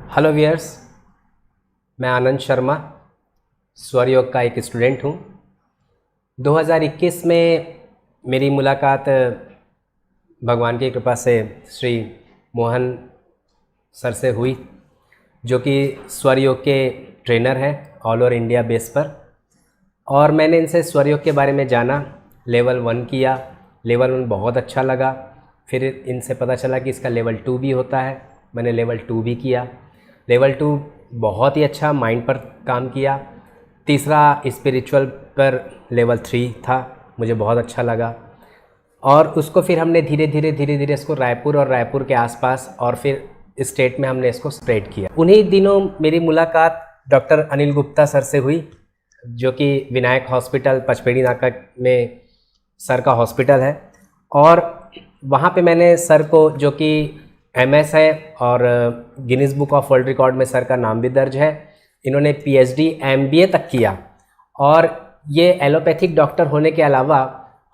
Hello wears, मैं आनंद शर्मा स्वर योग का एक स्टूडेंट हूँ। 2021 में मेरी मुलाकात भगवान की कृपा से श्री मोहन सर से हुई, जो कि स्वर योग के ट्रेनर हैं ऑल ओवर इंडिया बेस पर। और मैंने इनसे स्वर योग के बारे में जाना, लेवल 1 किया। लेवल 1 बहुत अच्छा लगा। फिर इनसे पता चला कि इसका लेवल 2 भी होता है। मैंने लेवल 2 भी किया। लेवल 2 बहुत ही अच्छा माइंड पर काम किया। तीसरा स्पिरिचुअल पर लेवल 3 था, मुझे बहुत अच्छा लगा। और उसको फिर हमने धीरे धीरे इसको रायपुर और रायपुर के आसपास और फिर स्टेट में हमने इसको स्प्रेड किया। उन्हीं दिनों मेरी मुलाकात डॉक्टर अनिल गुप्ता सर से हुई, जो कि विनायक हॉस्पिटल पचपेड़ी नाका में सर का हॉस्पिटल है। और वहाँ पे मैंने सर को, जो कि MS है और Guinness book of world record में सर का नाम भी दर्ज है, इन्होंने PhD MBA तक किया। और ये एलोपैथिक डॉक्टर होने के अलावा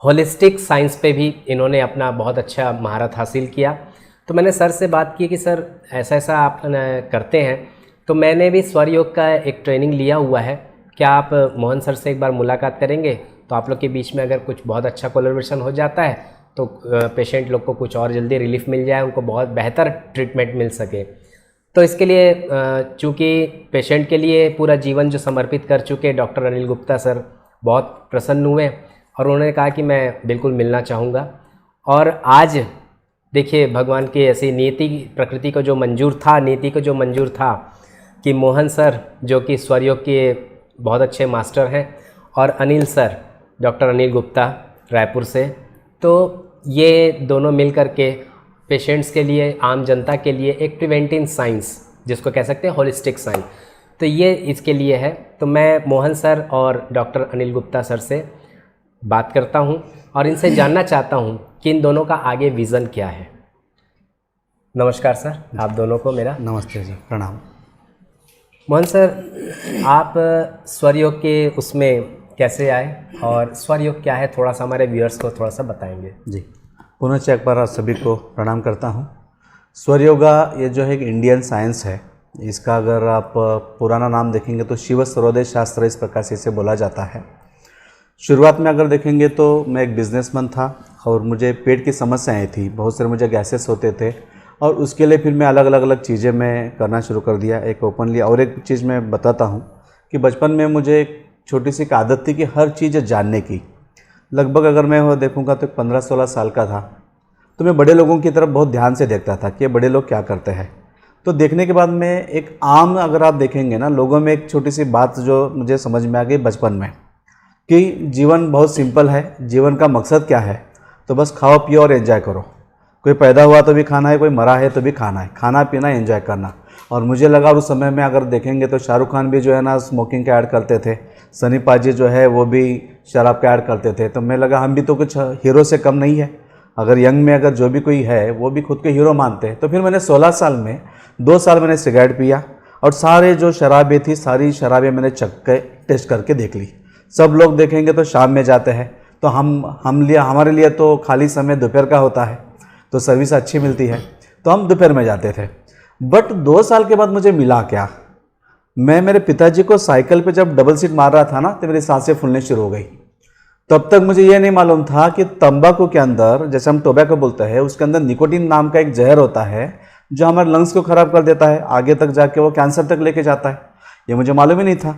होलिस्टिक साइंस पे भी इन्होंने अपना बहुत अच्छा महारत हासिल किया। तो मैंने सर से बात की कि सर ऐसा ऐसा आप करते हैं, तो मैंने भी स्वर योग का एक ट्रेनिंग लिया हुआ है, क्या आप मोहन सर से एक बार मुलाकात करेंगे? तो आप लोग के बीच में अगर कुछ बहुत अच्छा कोलैबोरेशन हो जाता है तो पेशेंट लोग को कुछ और जल्दी रिलीफ मिल जाए, उनको बहुत बेहतर ट्रीटमेंट मिल सके। तो इसके लिए चूँकि पेशेंट के लिए पूरा जीवन जो समर्पित कर चुके डॉक्टर अनिल गुप्ता सर बहुत प्रसन्न हुए और उन्होंने कहा कि मैं बिल्कुल मिलना चाहूँगा। और आज देखिए, भगवान की ऐसी नीति, प्रकृति को जो मंजूर था, नीति को जो मंजूर था कि मोहन सर, जो कि स्वर योग के बहुत अच्छे मास्टर हैं, और अनिल सर, डॉक्टर अनिल गुप्ता रायपुर से, तो ये दोनों मिल कर के पेशेंट्स के लिए, आम जनता के लिए एक प्रिवेंटिव साइंस, जिसको कह सकते हैं होलिस्टिक साइंस, तो ये इसके लिए है। तो मैं मोहन सर और डॉक्टर अनिल गुप्ता सर से बात करता हूँ और इनसे जानना चाहता हूँ कि इन दोनों का आगे विज़न क्या है। नमस्कार सर, आप दोनों को मेरा नमस्ते जी, प्रणाम। मोहन सर, आप स्वर योग के उसमें कैसे आए और स्वर योग क्या है, थोड़ा सा हमारे व्यूअर्स को थोड़ा सा बताएंगे जी। पुनः एक बार आप सभी को प्रणाम करता हूँ। स्वर योगा ये जो है एक इंडियन साइंस है। इसका अगर आप पुराना नाम देखेंगे तो शिव सर्वोदय शास्त्र, इस प्रकार से इसे बोला जाता है। शुरुआत में अगर देखेंगे तो मैं एक बिजनेसमैन था और मुझे पेट की समस्याएं थी, बहुत सारे मुझे गैसेस होते थे, और उसके लिए फिर मैं अलग अलग चीज़ें मैं करना शुरू कर दिया एक ओपनली। और एक चीज़ मैं बताता हूँ कि बचपन में मुझे एक छोटी सी आदत थी कि हर चीज़ जानने की। लगभग अगर मैं वो देखूँगा तो 15-16 साल का था, तो मैं बड़े लोगों की तरफ बहुत ध्यान से देखता था कि बड़े लोग क्या करते हैं। तो देखने के बाद में एक आम, अगर आप देखेंगे ना, लोगों में एक छोटी सी बात जो मुझे समझ में आ गई बचपन में, कि जीवन बहुत सिंपल है। जीवन का मकसद क्या है? तो बस खाओ पियो और एंजॉय करो। कोई पैदा हुआ तो भी खाना है, कोई मरा है तो भी खाना है, खाना पीना एंजॉय करना। और मुझे लगा उस समय में अगर देखेंगे तो शाहरुख खान भी जो है ना स्मोकिंग का ऐड करते थे, सनी पाजी जो है वो भी शराब का ऐड करते थे। तो मैं लगा हम भी तो कुछ हीरो से कम नहीं है। अगर यंग में अगर जो भी कोई है वो भी खुद के हीरो मानते हैं। तो फिर मैंने 16 साल में 2 साल मैंने सिगरेट पिया और सारे जो शराबें थी, सारी शराबें मैंने चख के टेस्ट करके देख ली। सब लोग देखेंगे तो शाम में जाते हैं, तो हमारे लिए तो खाली समय दोपहर का होता है, तो सर्विस अच्छी मिलती है, तो हम दोपहर में जाते थे। बट 2 साल के बाद मुझे मिला क्या, मैं मेरे पिताजी को साइकिल पे जब डबल सीट मार रहा था ना, तो मेरी सांसें फूलने शुरू हो गई। तब तक मुझे ये नहीं मालूम था कि तंबाकू के अंदर, जैसे हम टोबैको बोलते हैं, उसके अंदर निकोटीन नाम का एक जहर होता है जो हमारे लंग्स को ख़राब कर देता है, आगे तक जाके वो कैंसर तक लेके जाता है। ये मुझे मालूम ही नहीं था।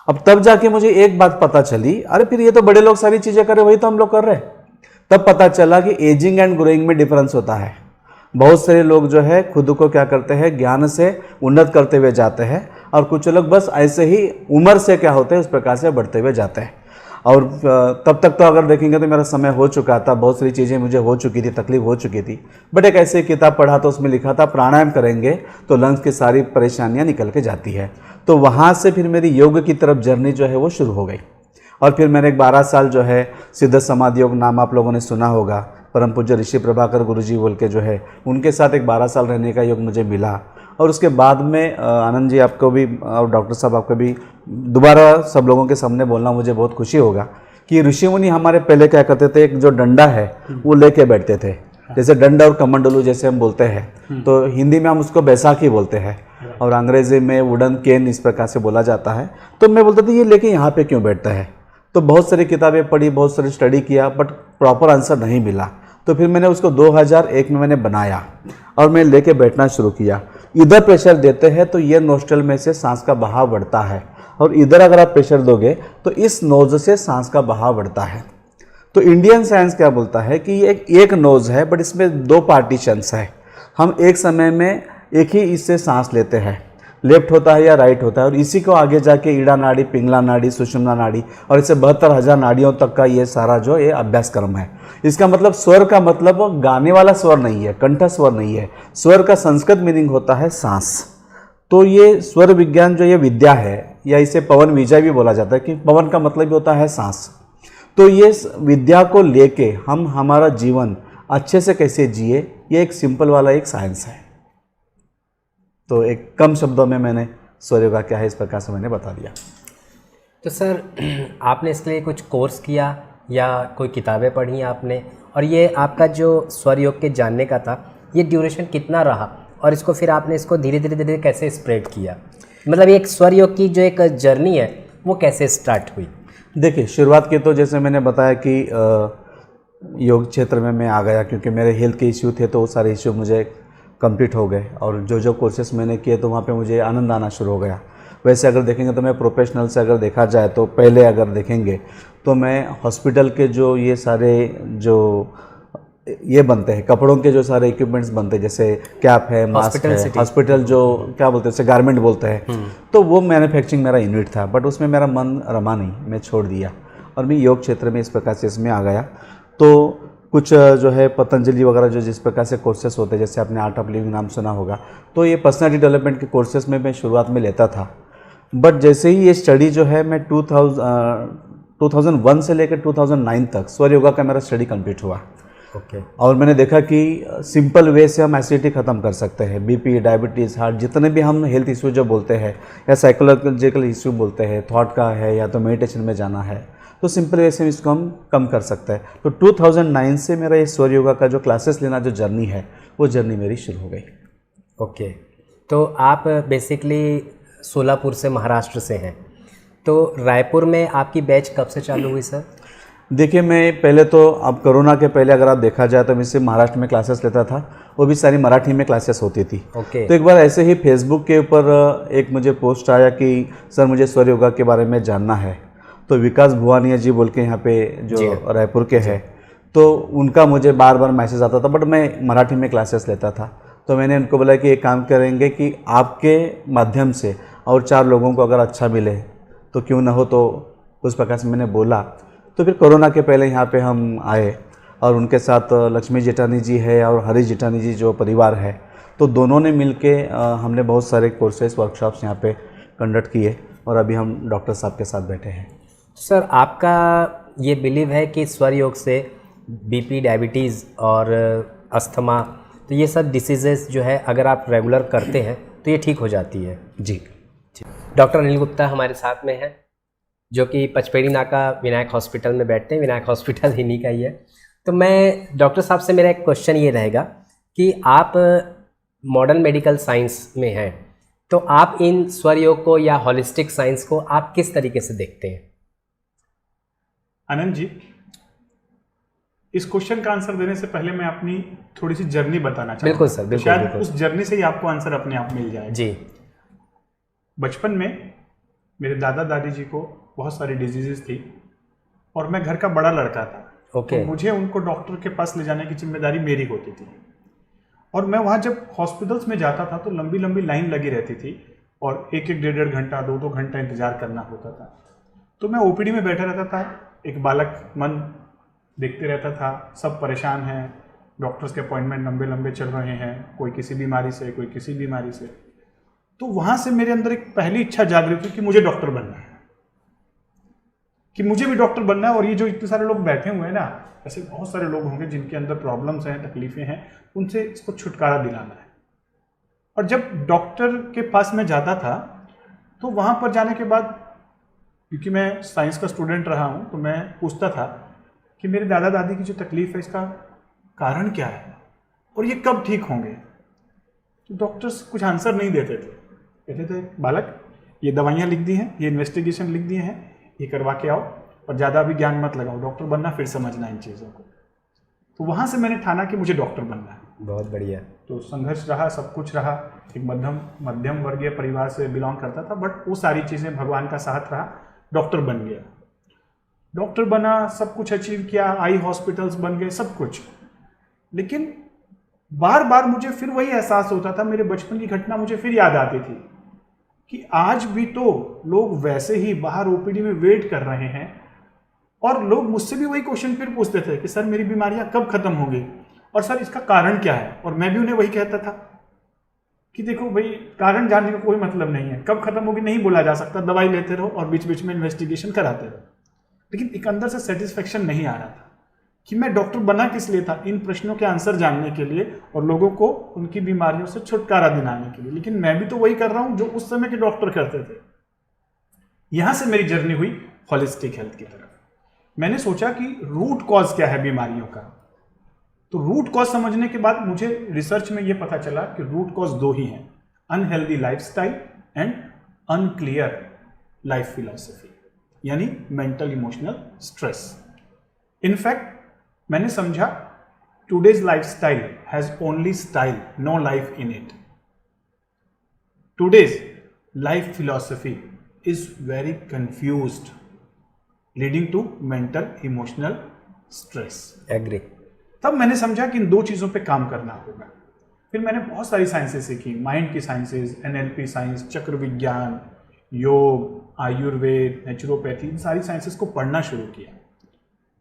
अब तब जाके मुझे एक बात पता चली, अरे फिर ये तो बड़े लोग सारी चीज़ें कर रहे, वही तो हम लोग कर रहे हैं। तब पता चला कि एजिंग एंड ग्रोइंग में डिफरेंस होता है। बहुत सारे लोग जो है खुद को क्या करते हैं, ज्ञान से उन्नत करते हुए जाते हैं, और कुछ लोग बस ऐसे ही उम्र से क्या होते हैं उस प्रकार से बढ़ते हुए जाते हैं। और तब तक तो अगर देखेंगे तो मेरा समय हो चुका था, बहुत सारी चीज़ें मुझे हो चुकी थी, तकलीफ हो चुकी थी। बट एक ऐसी किताब पढ़ा तो उसमें लिखा था प्राणायाम करेंगे तो लंग्स की सारी परेशानियां निकल के जाती है। तो वहाँ से फिर मेरी योग की तरफ जर्नी जो है वो शुरू हो गई। और फिर मैंने एक 12 साल जो है सिद्ध समाधि योग नाम आप लोगों ने सुना होगा, परम पूज्य ऋषि प्रभाकर गुरुजी बोल के जो है, उनके साथ एक 12 साल रहने का योग मुझे मिला। और उसके बाद में आनंद जी आपको भी और डॉक्टर साहब आपको भी दोबारा सब लोगों के सामने बोलना मुझे बहुत खुशी होगा कि ऋषि मुनि हमारे पहले क्या करते थे, एक जो डंडा है वो लेके बैठते थे जैसे डंड और कमंडलू जैसे हम बोलते हैं, तो हिंदी में हम उसको बैसाखी बोलते हैं और अंग्रेजी में वुडन केन इस प्रकार से बोला जाता है। तो मैं बोलता था ये लेके यहाँ पे क्यों बैठता है। तो बहुत सारी किताबें पढ़ी, बहुत सारी स्टडी किया, बट प्रॉपर आंसर नहीं मिला। तो फिर मैंने उसको 2001 में मैंने बनाया और मैं लेके बैठना शुरू किया। इधर प्रेशर देते हैं तो ये नोस्ट्रल में से सांस का बहाव बढ़ता है, और इधर अगर आप प्रेशर दोगे तो इस नोज से सांस का बहाव बढ़ता है। तो इंडियन साइंस क्या बोलता है कि ये एक नोज है, बट इसमें दो पार्टीशंस है। हम एक समय में एक ही इससे सांस लेते हैं, लेफ्ट होता है या राइट होता है, और इसी को आगे जाके ईड़ा नाड़ी, पिंगला नाड़ी, सुषुम्ना नाड़ी और इसे 72,000 नाड़ियों तक का ये सारा जो ये अभ्यासक्रम है। इसका मतलब स्वर का मतलब गाने वाला स्वर नहीं है, कंठ स्वर नहीं है। स्वर का संस्कृत मीनिंग होता है सांस। तो ये स्वर विज्ञान जो ये विद्या है, या इसे पवन विजय भी बोला जाता है कि पवन का मतलब भी होता है सांस। तो ये विद्या को लेके हम हमारा जीवन अच्छे से कैसे जिए, ये एक सिंपल वाला एक साइंस है। तो एक कम शब्दों में मैंने स्वर योगा क्या है इस प्रकार से मैंने बता दिया। तो सर आपने इसके लिए कुछ कोर्स किया या कोई किताबें पढ़ी आपने, और ये आपका जो स्वर योग के जानने का था ये ड्यूरेशन कितना रहा, और इसको फिर आपने इसको धीरे धीरे धीरे कैसे स्प्रेड किया, मतलब एक स्वर योग की जो एक जर्नी है वो कैसे स्टार्ट हुई? देखिए, शुरुआत की तो जैसे मैंने बताया कि योग क्षेत्र में मैं आ गया क्योंकि मेरे हेल्थ के इश्यू थे, तो वो सारे इश्यू मुझे कंप्लीट हो गए, और जो कोर्सेस मैंने किए तो वहाँ पे मुझे आनंद आना शुरू हो गया। वैसे अगर देखेंगे तो मैं प्रोफेशनल से अगर देखा जाए तो पहले अगर देखेंगे तो मैं हॉस्पिटल के जो ये सारे जो ये बनते हैं, कपड़ों के जो सारे इक्विपमेंट्स बनते हैं, जैसे कैप है, मास्क है, हॉस्पिटल जो क्या बोलते हैं उसे गारमेंट बोलते हैं, तो वो मैन्युफैक्चरिंग मेरा यूनिट था, बट उसमें मेरा मन रमा नहीं, मैं छोड़ दिया और मैं योग क्षेत्र में इस प्रकार से इसमें आ गया। तो कुछ जो है पतंजलि वगैरह जो जिस प्रकार से कोर्सेस होते हैं, जैसे आपने आर्ट ऑफ लिविंग नाम सुना होगा, तो ये पर्सनालिटी डेवलपमेंट के कोर्सेस में मैं शुरुआत में लेता था। बट जैसे ही ये स्टडी जो है मैं 2001 से लेकर 2009 तक स्वर योगा का मेरा स्टडी कंप्लीट हुआ। और मैंने देखा कि सिंपल वे से हम एसिडिटी ख़त्म कर सकते हैं, बीपी, डायबिटीज़, हार्ट, जितने भी हम हेल्थ इशू जो बोलते हैं या साइकोलॉजिकल इशू बोलते हैं, थॉट का है या तो मेडिटेशन में जाना है, तो सिंपल वे से इसको हम कम कर सकते हैं। तो 2009 से मेरा ये स्वर योगा का जो क्लासेस लेना जो जर्नी है, वो जर्नी मेरी शुरू हो गई। ओके, तो आप बेसिकली सोलापुर से, महाराष्ट्र से हैं, तो रायपुर में आपकी बैच कब से चालू हुई सर? देखिए, मैं पहले तो अब कोरोना के पहले अगर आप देखा जाए तो मैं सिर्फ महाराष्ट्र में क्लासेस लेता था, वो भी सारी मराठी में क्लासेस होती थी। ओके। तो एक बार ऐसे ही फेसबुक के ऊपर एक मुझे पोस्ट आया कि सर मुझे स्वर योगा के बारे में जानना है। तो विकास भुवानिया जी बोल के यहाँ पे जो रायपुर के हैं, तो उनका मुझे बार बार मैसेज आता था, बट मैं मराठी में क्लासेस लेता था। तो मैंने उनको बोला कि एक काम करेंगे कि आपके माध्यम से और 4 लोगों को अगर अच्छा मिले तो क्यों ना हो, तो उस प्रकार से मैंने बोला। तो फिर कोरोना के पहले यहाँ पे हम आए और उनके साथ लक्ष्मी जेठानी जी है और हरी जेठानी जी जो परिवार है, तो दोनों ने मिलके हमने बहुत सारे कोर्सेज, वर्कशॉप्स यहाँ पे कंडक्ट किए और अभी हम डॉक्टर साहब के साथ बैठे हैं। सर, आपका ये बिलीव है कि स्वर योग से बीपी, डायबिटीज़ और अस्थमा, तो ये सब डिसीजेस जो है अगर आप रेगुलर करते हैं तो ये ठीक हो जाती है? जी। डॉक्टर अनिल गुप्ता हमारे साथ में है, जो कि पचपेड़ी नाका विनायक हॉस्पिटल में बैठते हैं। विनायक हॉस्पिटल इन्हीं का ही है। तो मैं डॉक्टर साहब से मेरा एक क्वेश्चन ये रहेगा कि आप मॉडर्न मेडिकल साइंस में हैं, तो आप इन स्वर योग को या हॉलिस्टिक साइंस को आप किस तरीके से देखते हैं? आनंद जी, इस क्वेश्चन का आंसर देने से पहले मैं अपनी थोड़ी सी जर्नी बताना चाहूँगा। बिल्कुल सर, बिल्कुल। शायद बिल्कुल। उस जर्नी से ही आपको आंसर अपने आप मिल जाएगा। जी। बचपन में मेरे दादा दादी जी को बहुत सारी डिजीजेस थी और मैं घर का बड़ा लड़का था। ओके। तो मुझे उनको डॉक्टर के पास ले जाने की जिम्मेदारी मेरी होती थी, और मैं वहाँ जब हॉस्पिटल्स में जाता था तो लंबी लंबी लाइन लगी रहती थी और 1-1, 1.5 घंटा, 2-2 घंटा इंतजार करना होता था। तो मैं ओपीडी में बैठा रहता था, एक बालक मन देखते रहता था, सब परेशान हैं, डॉक्टर्स के अपॉइंटमेंट लंबे लंबे चल रहे हैं, कोई किसी बीमारी से, कोई किसी बीमारी से। तो वहाँ से मेरे अंदर एक पहली इच्छा जागृत हुई कि मुझे डॉक्टर बनना है, कि मुझे भी डॉक्टर बनना है। और ये जो इतने सारे लोग बैठे हुए हैं ना, ऐसे बहुत सारे लोग होंगे जिनके अंदर प्रॉब्लम्स हैं, तकलीफें हैं, उनसे इसको छुटकारा दिलाना है। और जब डॉक्टर के पास मैं जाता था तो वहाँ पर जाने के बाद, क्योंकि मैं साइंस का स्टूडेंट रहा हूँ, तो मैं पूछता था कि मेरे दादा दादी की जो तकलीफ़ है इसका कारण क्या है। और ये कब ठीक होंगे? तो डॉक्टर्स कुछ आंसर नहीं देते थे, कहते थे बालक ये दवाइयाँ लिख दी हैं, ये इन्वेस्टिगेशन लिख दिए हैं, ये करवा के आओ और ज़्यादा भी ज्ञान मत लगाओ, डॉक्टर बनना फिर समझना इन चीज़ों को। तो वहाँ से मैंने ठाना कि मुझे डॉक्टर बनना है। बहुत बढ़िया। तो संघर्ष रहा, सब कुछ रहा। एक मध्यम वर्गीय परिवार से बिलोंग करता था, बट वो सारी चीज़ें भगवान का साथ रहा, डॉक्टर बन गया। डॉक्टर बना, सब कुछ अचीव किया, आई हॉस्पिटल्स बन गए, सब कुछ। लेकिन बार बार मुझे फिर वही एहसास होता था, मेरे बचपन की घटना मुझे फिर याद आती थी कि आज भी तो लोग वैसे ही बाहर ओपीडी में वेट कर रहे हैं और लोग मुझसे भी वही क्वेश्चन फिर पूछते थे कि सर मेरी बीमारियां कब खत्म होंगी और सर इसका कारण क्या है। और मैं भी उन्हें वही कहता था कि देखो भाई, कारण जानने का कोई मतलब नहीं है, कब खत्म होगी नहीं बोला जा सकता, दवाई लेते रहो और बीच बीच में इन्वेस्टिगेशन कराते रहो। लेकिन एक अंदर से सेटिस्फेक्शन नहीं आ रहा था कि मैं डॉक्टर बना किस लिए था, इन प्रश्नों के आंसर जानने के लिए और लोगों को उनकी बीमारियों से छुटकारा दिलाने के लिए। लेकिन मैं भी तो वही कर रहा हूं जो उस समय के डॉक्टर करते थे। यहां से मेरी जर्नी हुई होलिस्टिक हेल्थ की तरफ। मैंने सोचा कि रूट कॉज क्या है बीमारियों का। तो रूट कॉज समझने के बाद मुझे रिसर्च में यह पता चला कि रूट कॉज दो ही हैं, unhealthy lifestyle and unclear life philosophy, यानी मेंटल इमोशनल स्ट्रेस। इनफैक्ट मैंने समझा today's lifestyle has only style, no life in it. Today's life philosophy is very confused, leading to mental emotional stress. Agree. तब मैंने समझा कि इन दो चीज़ों पे काम करना होगा। फिर मैंने बहुत सारी साइंसेस सीखी, माइंड की साइंसेस, एनएलपी साइंस, चक्र विज्ञान, योग, आयुर्वेद, नेचुरोपैथी, इन सारी साइंसेस को पढ़ना शुरू किया।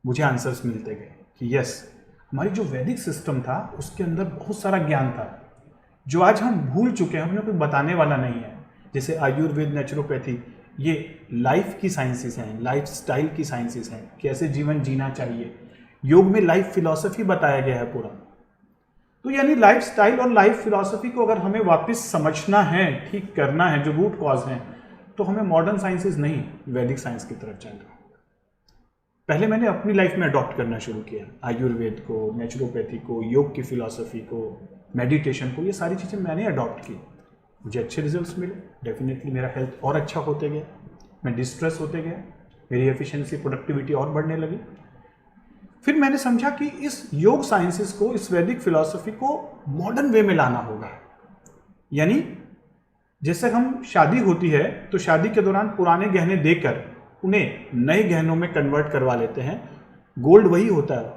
मुझे आंसर्स मिलते गए कि यस, हमारी जो वैदिक सिस्टम था उसके अंदर बहुत सारा ज्ञान था जो आज हम भूल चुके हैं, हमें कोई बताने वाला नहीं है। जैसे आयुर्वेद, नेचुरोपैथी, ये लाइफ की साइंसेस हैं, लाइफ स्टाइल की साइंसेस हैं, कैसे जीवन जीना चाहिए। योग में लाइफ फिलॉसफी बताया गया है पूरा। तो यानी लाइफ स्टाइल और लाइफ फिलॉसफी को अगर हमें वापस समझना है, ठीक करना है, जो रूट कॉज हैं, तो हमें मॉडर्न साइंसेस नहीं, वैदिक साइंस की तरफ जाना होगा। पहले मैंने अपनी लाइफ में अडॉप्ट करना शुरू किया, आयुर्वेद को, नेचुरोपैथी को, योग की फिलॉसफी को, मेडिटेशन को, ये सारी चीज़ें मैंने अडॉप्ट की। मुझे अच्छे रिजल्ट्स मिले, डेफिनेटली मेरा हेल्थ और अच्छा होते गया, मैं डिस्ट्रेस होते गया, मेरी एफिशिएंसी, प्रोडक्टिविटी और बढ़ने लगी। फिर मैंने समझा कि इस योग साइंसेस को, इस वैदिक फिलॉसफी को मॉडर्न वे में लाना होगा। यानी जैसे हम शादी होती है तो शादी के दौरान पुराने गहने देकर उन्हें नए गहनों में कन्वर्ट करवा लेते हैं। गोल्ड वही होता है,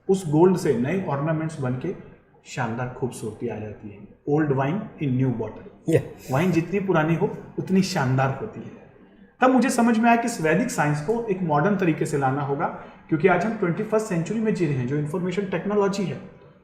उस गोल्ड से नए ऑर्नामेंट्स बन के शानदार खूबसूरती आ जाती है। Old wine in new bottle, wine जितनी पुरानी हो उतनी शानदार होती है। तब मुझे समझ में आया कि इस वैदिक साइंस को एक मॉडर्न तरीके से लाना होगा, क्योंकि आज हम 21st सेंचुरी में जी रहे हैं, जो इन्फॉर्मेशन टेक्नोलॉजी है।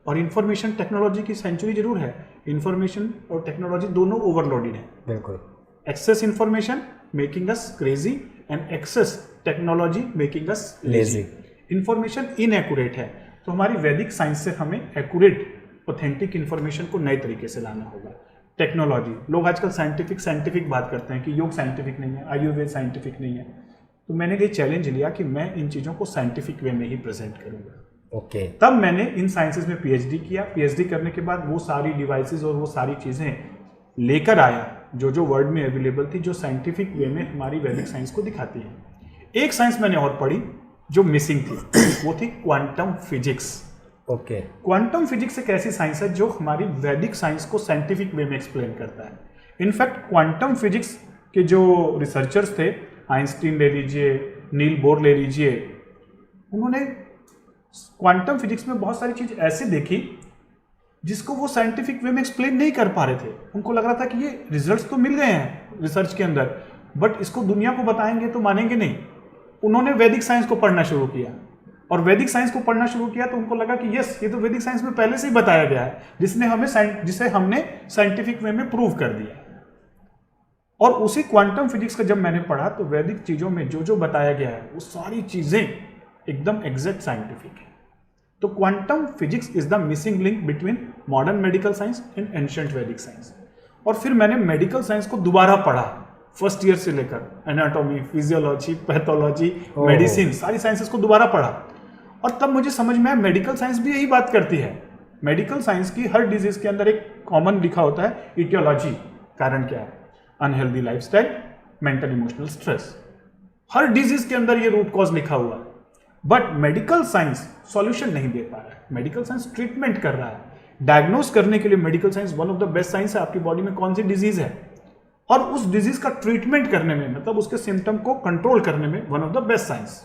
और इन्फॉर्मेशन टेक्नोलॉजी की सेंचुरी जरूर है, इन्फॉर्मेशन और टेक्नोलॉजी दोनों ओवरलोडेड है। बिल्कुल। Excess information making us crazy and excess technology making us lazy. Information inaccurate है, तो हमारी वैदिक साइंस से हमें एक्यूरेट, ऑथेंटिक इन्फॉर्मेशन को नए तरीके से लाना होगा। टेक्नोलॉजी, लोग आजकल साइंटिफिक बात करते हैं कि योग साइंटिफिक नहीं है, आयुर्वेद साइंटिफिक नहीं है। तो मैंने ये चैलेंज लिया कि मैं इन चीज़ों को साइंटिफिक वे में ही प्रेजेंट करूँगा। ओके। तब मैंने इन साइंसेज में पीएचडी किया। पीएचडी करने के बाद वो सारी डिवाइसेस और वो सारी चीज़ें लेकर आया जो वर्ल्ड में अवेलेबल थी, जो साइंटिफिक वे में हमारी वैदिक साइंस को दिखाती है। एक साइंस मैंने और पढ़ी जो मिसिंग थी, वो थी quantum physics. Okay. Quantum physics एक ऐसी साइंस है जो हमारी वैदिक साइंस को साइंटिफिक वे में एक्सप्लेन करता है। इनफैक्ट क्वांटम फिजिक्स के जो रिसर्चर्स थे, आइंस्टीन ले लीजिए, नील बोर ले लीजिए, उन्होंने क्वांटम फिजिक्स में बहुत सारी चीज़ ऐसे देखी जिसको वो साइंटिफिक वे में एक्सप्लेन नहीं कर पा रहे थे। उनको लग रहा था कि ये रिजल्ट्स तो मिल गए हैं रिसर्च के अंदर, बट इसको दुनिया को बताएंगे तो मानेंगे नहीं। उन्होंने वैदिक साइंस को पढ़ना शुरू किया, और वैदिक साइंस को पढ़ना शुरू किया तो उनको लगा कि यस, ये तो वैदिक साइंस में पहले से ही बताया गया है, जिसे हमने साइंटिफिक वे में प्रूव कर दिया। और उसी क्वांटम फिजिक्स का जब मैंने पढ़ा तो वैदिक चीज़ों में जो बताया गया है वो सारी चीज़ें एकदम एग्जैक्ट साइंटिफिक है। तो quantum physics is the missing link between modern medical science and ancient वैदिक साइंस। और फिर मैंने मेडिकल साइंस को दोबारा पढ़ा, फर्स्ट ईयर से लेकर, एनाटॉमी, फिजियोलॉजी, पैथोलॉजी, मेडिसिन, सारी साइंसेस को दोबारा पढ़ा। और तब मुझे समझ में आया मेडिकल साइंस भी यही बात करती है मेडिकल साइंस की हर डिजीज के अंदर एक कॉमन लिखा होता है इटियोलॉजी, कारण क्या है, unhealthy lifestyle, mental emotional stress, हर डिजीज के अंदर ये रूट कॉज लिखा हुआ है। बट मेडिकल साइंस सॉल्यूशन नहीं दे पा रहा है, मेडिकल साइंस ट्रीटमेंट कर रहा है। डायग्नोस करने के लिए medical science one of the best science है, आपकी बॉडी में कौन सी डिजीज है और उस डिजीज का ट्रीटमेंट करने में, मतलब उसके सिम्टम को कंट्रोल करने में one of the best science.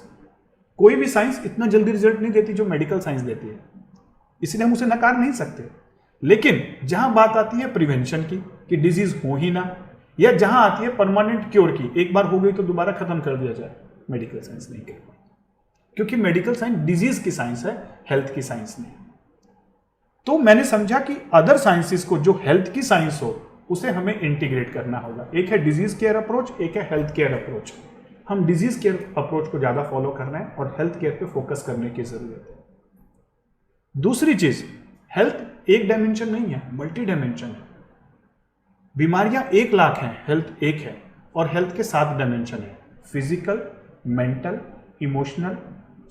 कोई भी साइंस इतना जल्दी रिजल्ट नहीं देती जो मेडिकल साइंस देती है, इसलिए हम उसे नकार नहीं सकते। लेकिन जहां बात आती है प्रिवेंशन की, कि डिजीज हो ही ना, या जहां आती है परमानेंट क्योर की, एक बार हो गई तो दोबारा खत्म कर दिया जाए, मेडिकल साइंस नहीं कर पाती, क्योंकि मेडिकल साइंस डिजीज की साइंस है, हेल्थ की साइंस नहीं। तो मैंने समझा कि अदर साइंसेस को, जो हेल्थ की साइंस हो, उसे हमें इंटीग्रेट करना होगा। एक है डिजीज केयर अप्रोच, एक है हेल्थ केयर अप्रोच। हम डिजीज केयर अप्रोच को ज्यादा फॉलो कर रहे हैं और हेल्थ केयर पे फोकस करने की जरूरत है। दूसरी चीज, हेल्थ एक डायमेंशन नहीं है, मल्टी डायमेंशन है। बीमारियां 1 लाख हैं, हेल्थ एक है, और हेल्थ के 7 डायमेंशन है, physical, mental, emotional,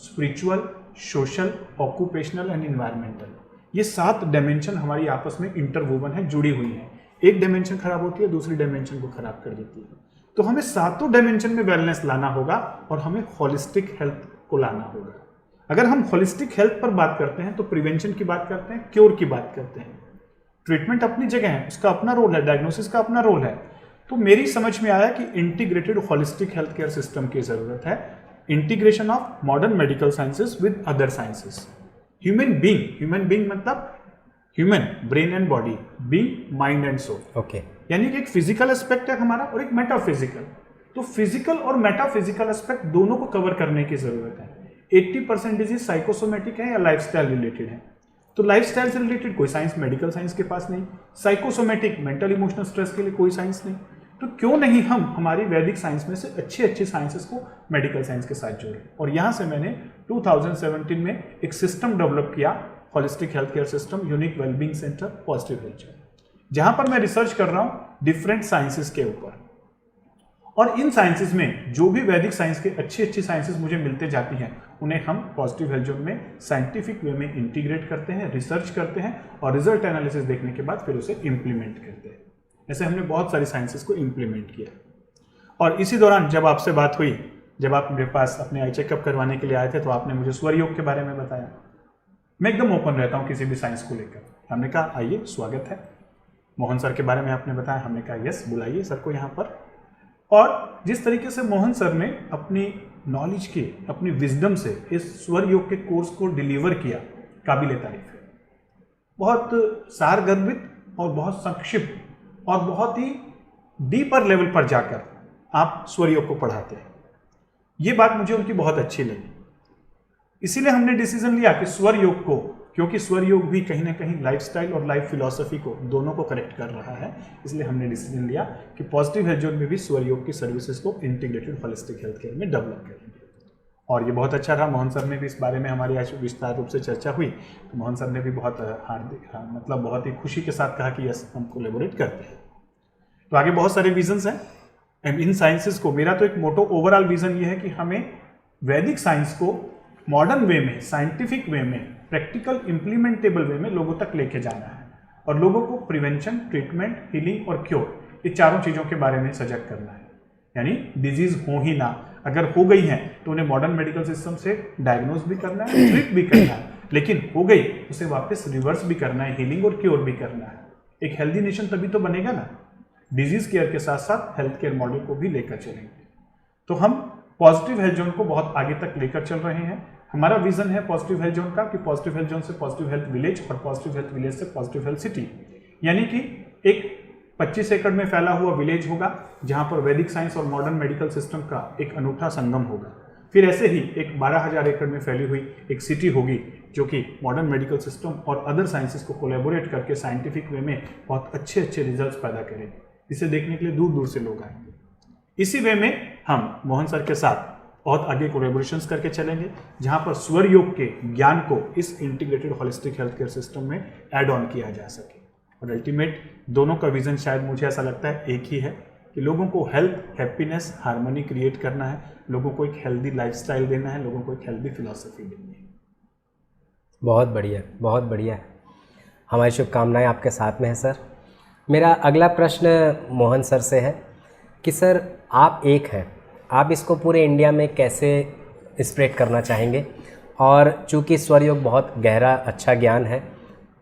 spiritual, social, occupational and environmental. ये 7 डायमेंशन हमारी आपस में इंटरवोवन है, जुड़ी हुई है। एक डायमेंशन खराब होती है, दूसरी डायमेंशन को खराब कर देती है। तो हमें 7 डायमेंशन में वेलनेस लाना होगा और हमें होलिस्टिक हेल्थ को लाना होगा। अगर हम होलिस्टिक हेल्थ पर बात करते हैं तो प्रिवेंशन की बात करते हैं, क्योर की बात करते हैं। ट्रीटमेंट अपनी जगह है, उसका अपना रोल है, डायग्नोसिस का अपना रोल है। तो मेरी समझ में आया कि integrated holistic health care system की जरूरत है, integration of modern medical sciences with other sciences. Human being मतलब human, brain and body, being mind and soul. Okay, यानी कि एक फिजिकल एस्पेक्ट है हमारा और एक मेटाफिजिकल। तो फिजिकल और मेटाफिजिकल एस्पेक्ट दोनों को कवर करने की जरूरत है। 80% डिजीज साइकोसोमेटिक है या लाइफस्टाइल रिलेटेड है। तो लाइफस्टाइल से रिलेटेड कोई साइंस मेडिकल साइंस के पास नहीं, साइकोसोमेटिक मेंटल इमोशनल स्ट्रेस के लिए कोई साइंस नहीं। तो क्यों नहीं हम हमारी वैदिक साइंस में से अच्छी साइंसेस को मेडिकल साइंस के साथ जोड़ें। और यहाँ से मैंने 2017 में एक सिस्टम डेवलप किया, holistic health care system, unique wellbeing centre, positive health, जहां पर मैं रिसर्च कर रहा हूं डिफरेंट साइंसेस के ऊपर। और इन साइंसेस में जो भी वैदिक साइंस के अच्छी साइंसेस मुझे मिलते जाती हैं, उन्हें हम पॉजिटिव हेल्थ जोन में साइंटिफिक वे में इंटीग्रेट करते हैं, रिसर्च करते हैं और रिजल्ट एनालिसिस देखने के बाद फिर उसे इम्प्लीमेंट करते हैं। ऐसे हमने बहुत सारी साइंसेस को इम्प्लीमेंट किया। और इसी दौरान जब आपसे बात हुई, जब आप मेरे पास अपने आई चेकअप करवाने के लिए आए थे, तो आपने मुझे स्वर योग के बारे में बताया। मैं एकदम ओपन रहता हूँ किसी भी साइंस को लेकर। हमने कहा आइए, स्वागत है। मोहन सर के बारे में आपने बताया, हमने कहा यस, बुलाइए सर को यहाँ पर। और जिस तरीके से मोहन सर ने अपनी नॉलेज की, अपनी विजडम से इस स्वर योग के कोर्स को डिलीवर किया, काबिल तारीफ है। बहुत सारगर्भित और बहुत संक्षिप्त और बहुत ही डीपर लेवल पर जाकर आप स्वर योग को पढ़ाते हैं। ये बात मुझे उनकी बहुत अच्छी लगी। इसीलिए हमने डिसीजन लिया कि स्वर योग को, क्योंकि स्वर योग भी कहीं ना कहीं लाइफस्टाइल और लाइफ फिलॉसफी को, दोनों को करेक्ट कर रहा है, इसलिए हमने डिसीजन लिया कि पॉजिटिव हेल्थ जोन में भी स्वर योग की सर्विसेज को इंटीग्रेटेड होलिस्टिक हेल्थ केयर में डेवलप करेंगे। और ये बहुत अच्छा रहा। मोहन सर ने भी इस बारे में हमारी आज विस्तार रूप से चर्चा हुई, तो मोहन सर ने भी बहुत मतलब बहुत ही खुशी के साथ कहा कि यस, हम कोलैबोरेट करते हैं। तो आगे बहुत सारे विजन्स हैं इन साइंसेस को। मेरा तो एक मोटो ओवरऑल विजन ये है कि हमें वैदिक साइंस को मॉडर्न वे में, साइंटिफिक वे में, प्रैक्टिकल इम्प्लीमेंटेबल वे में लोगों तक लेके जाना है और लोगों को प्रिवेंशन, ट्रीटमेंट, हीलिंग और क्योर, ये चारों चीज़ों के बारे में सजग करना है। यानी डिजीज हो ही ना, अगर हो गई हैं तो उन्हें मॉडर्न मेडिकल सिस्टम से डायग्नोज भी करना है, ट्रीट भी करना है, लेकिन हो गई उसे वापस रिवर्स भी करना है, हीलिंग और क्योर भी करना है। एक हेल्दी नेशन तभी तो बनेगा ना। डिजीज केयर के साथ साथ हेल्थ केयर मॉडल को भी लेकर चलेंगे। तो हम पॉजिटिव हेल्थ जोन को बहुत आगे तक लेकर चल रहे हैं। हमारा विजन है पॉजिटिव हेल्थ जोन का कि पॉजिटिव हेल्थ जोन से पॉजिटिव हेल्थ विलेज और पॉजिटिव हेल्थ विलेज से पॉजिटिव हेल्थ सिटी, यानी कि एक 25 एकड़ में फैला हुआ विलेज होगा जहां पर वैदिक साइंस और मॉडर्न मेडिकल सिस्टम का एक अनूठा संगम होगा। फिर ऐसे ही एक 12,000 एकड़ में फैली हुई एक सिटी होगी जो कि मॉडर्न मेडिकल सिस्टम और अदर साइंसेस को कोलैबोरेट करके साइंटिफिक वे में बहुत अच्छे रिजल्ट्स पैदा करेगी, जिसे देखने के लिए दूर दूर से लोग आएंगे। इसी वे में हम मोहन सर के साथ बहुत आगे कोलैबोरेशंस करके चलेंगे, जहां पर स्वर योग के ज्ञान को इस integrated holistic health care system में ऐड ऑन किया जा सके। और अल्टीमेट दोनों का विजन शायद मुझे ऐसा लगता है एक ही है कि लोगों को हेल्थ, हैप्पीनेस, हार्मनी क्रिएट करना है, लोगों को एक हेल्दी लाइफस्टाइल देना है, लोगों को एक हेल्दी फिलॉसफी देनी है। बहुत बढ़िया, बहुत बढ़िया। हमारी शुभकामनाएं आपके साथ में है सर। मेरा अगला प्रश्न मोहन सर से है कि सर आप एक हैं, आप इसको पूरे इंडिया में कैसे स्प्रेड करना चाहेंगे? और चूँकि स्वर योग बहुत गहरा अच्छा ज्ञान है,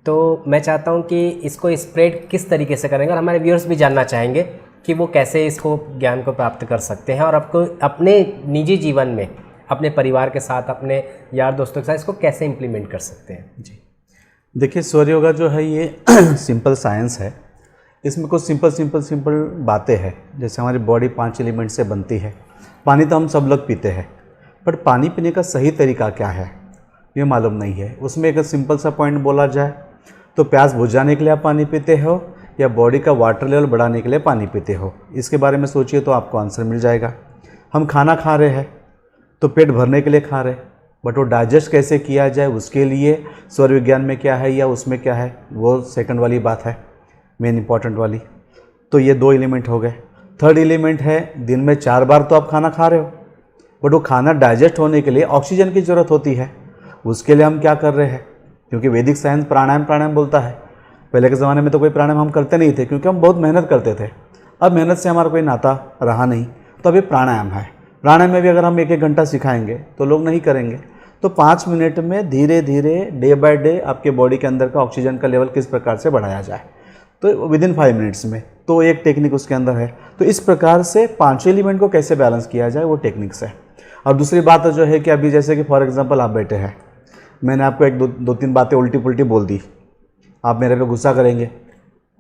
तो मैं चाहता हूँ कि इसको स्प्रेड किस तरीके से करेंगे, और हमारे व्यूअर्स भी जानना चाहेंगे कि वो कैसे इसको ज्ञान को प्राप्त कर सकते हैं और आपको अपने निजी जीवन में अपने परिवार के साथ, अपने यार दोस्तों के साथ इसको कैसे इम्प्लीमेंट कर सकते हैं। जी देखिए, सौर योगा जो है ये सिंपल साइंस है। इसमें कुछ सिंपल बातें हैं। जैसे हमारी बॉडी 5 एलिमेंट से बनती है। पानी तो हम सब लोग पीते हैं, बट पानी पीने का सही तरीका क्या है ये मालूम नहीं है। उसमें एक सिंपल सा पॉइंट बोला जाए तो प्यास बुझाने के लिए आप पानी पीते हो या बॉडी का वाटर लेवल बढ़ाने के लिए पानी पीते हो, इसके बारे में सोचिए तो आपको आंसर मिल जाएगा। हम खाना खा रहे हैं तो पेट भरने के लिए खा रहे हैं, बट वो डाइजेस्ट कैसे किया जाए उसके लिए स्वर विज्ञान में क्या है या उसमें क्या है वो सेकंड वाली बात है, मेन इंपॉर्टेंट वाली। तो ये 2 एलिमेंट हो गए। थर्ड एलिमेंट है, दिन में 4 बार तो आप खाना खा रहे हो, बट वो खाना डाइजेस्ट होने के लिए ऑक्सीजन की ज़रूरत होती है। उसके लिए हम क्या कर रहे हैं, क्योंकि वैदिक साइंस प्राणायाम बोलता है। पहले के ज़माने में तो कोई प्राणायाम हम करते नहीं थे क्योंकि हम बहुत मेहनत करते थे। अब मेहनत से हमारा कोई नाता रहा नहीं, तो अभी प्राणायाम है। प्राणायाम में भी अगर हम 1-1 घंटा सिखाएंगे तो लोग नहीं करेंगे। तो 5 मिनट में धीरे धीरे डे बाय डे आपके बॉडी के अंदर का ऑक्सीजन का लेवल किस प्रकार से बढ़ाया जाए, तो विदिन 5 मिनट्स में, तो एक टेक्निक उसके अंदर है। तो इस प्रकार से 5 एलिमेंट को कैसे बैलेंस किया जाए वो टेक्निक्स है। और दूसरी बात जो है कि अभी जैसे कि फॉर एग्जांपल आप बैठे हैं, मैंने आपको 1-2-3 बातें उल्टी पुल्टी बोल दी, आप मेरे पे गुस्सा करेंगे,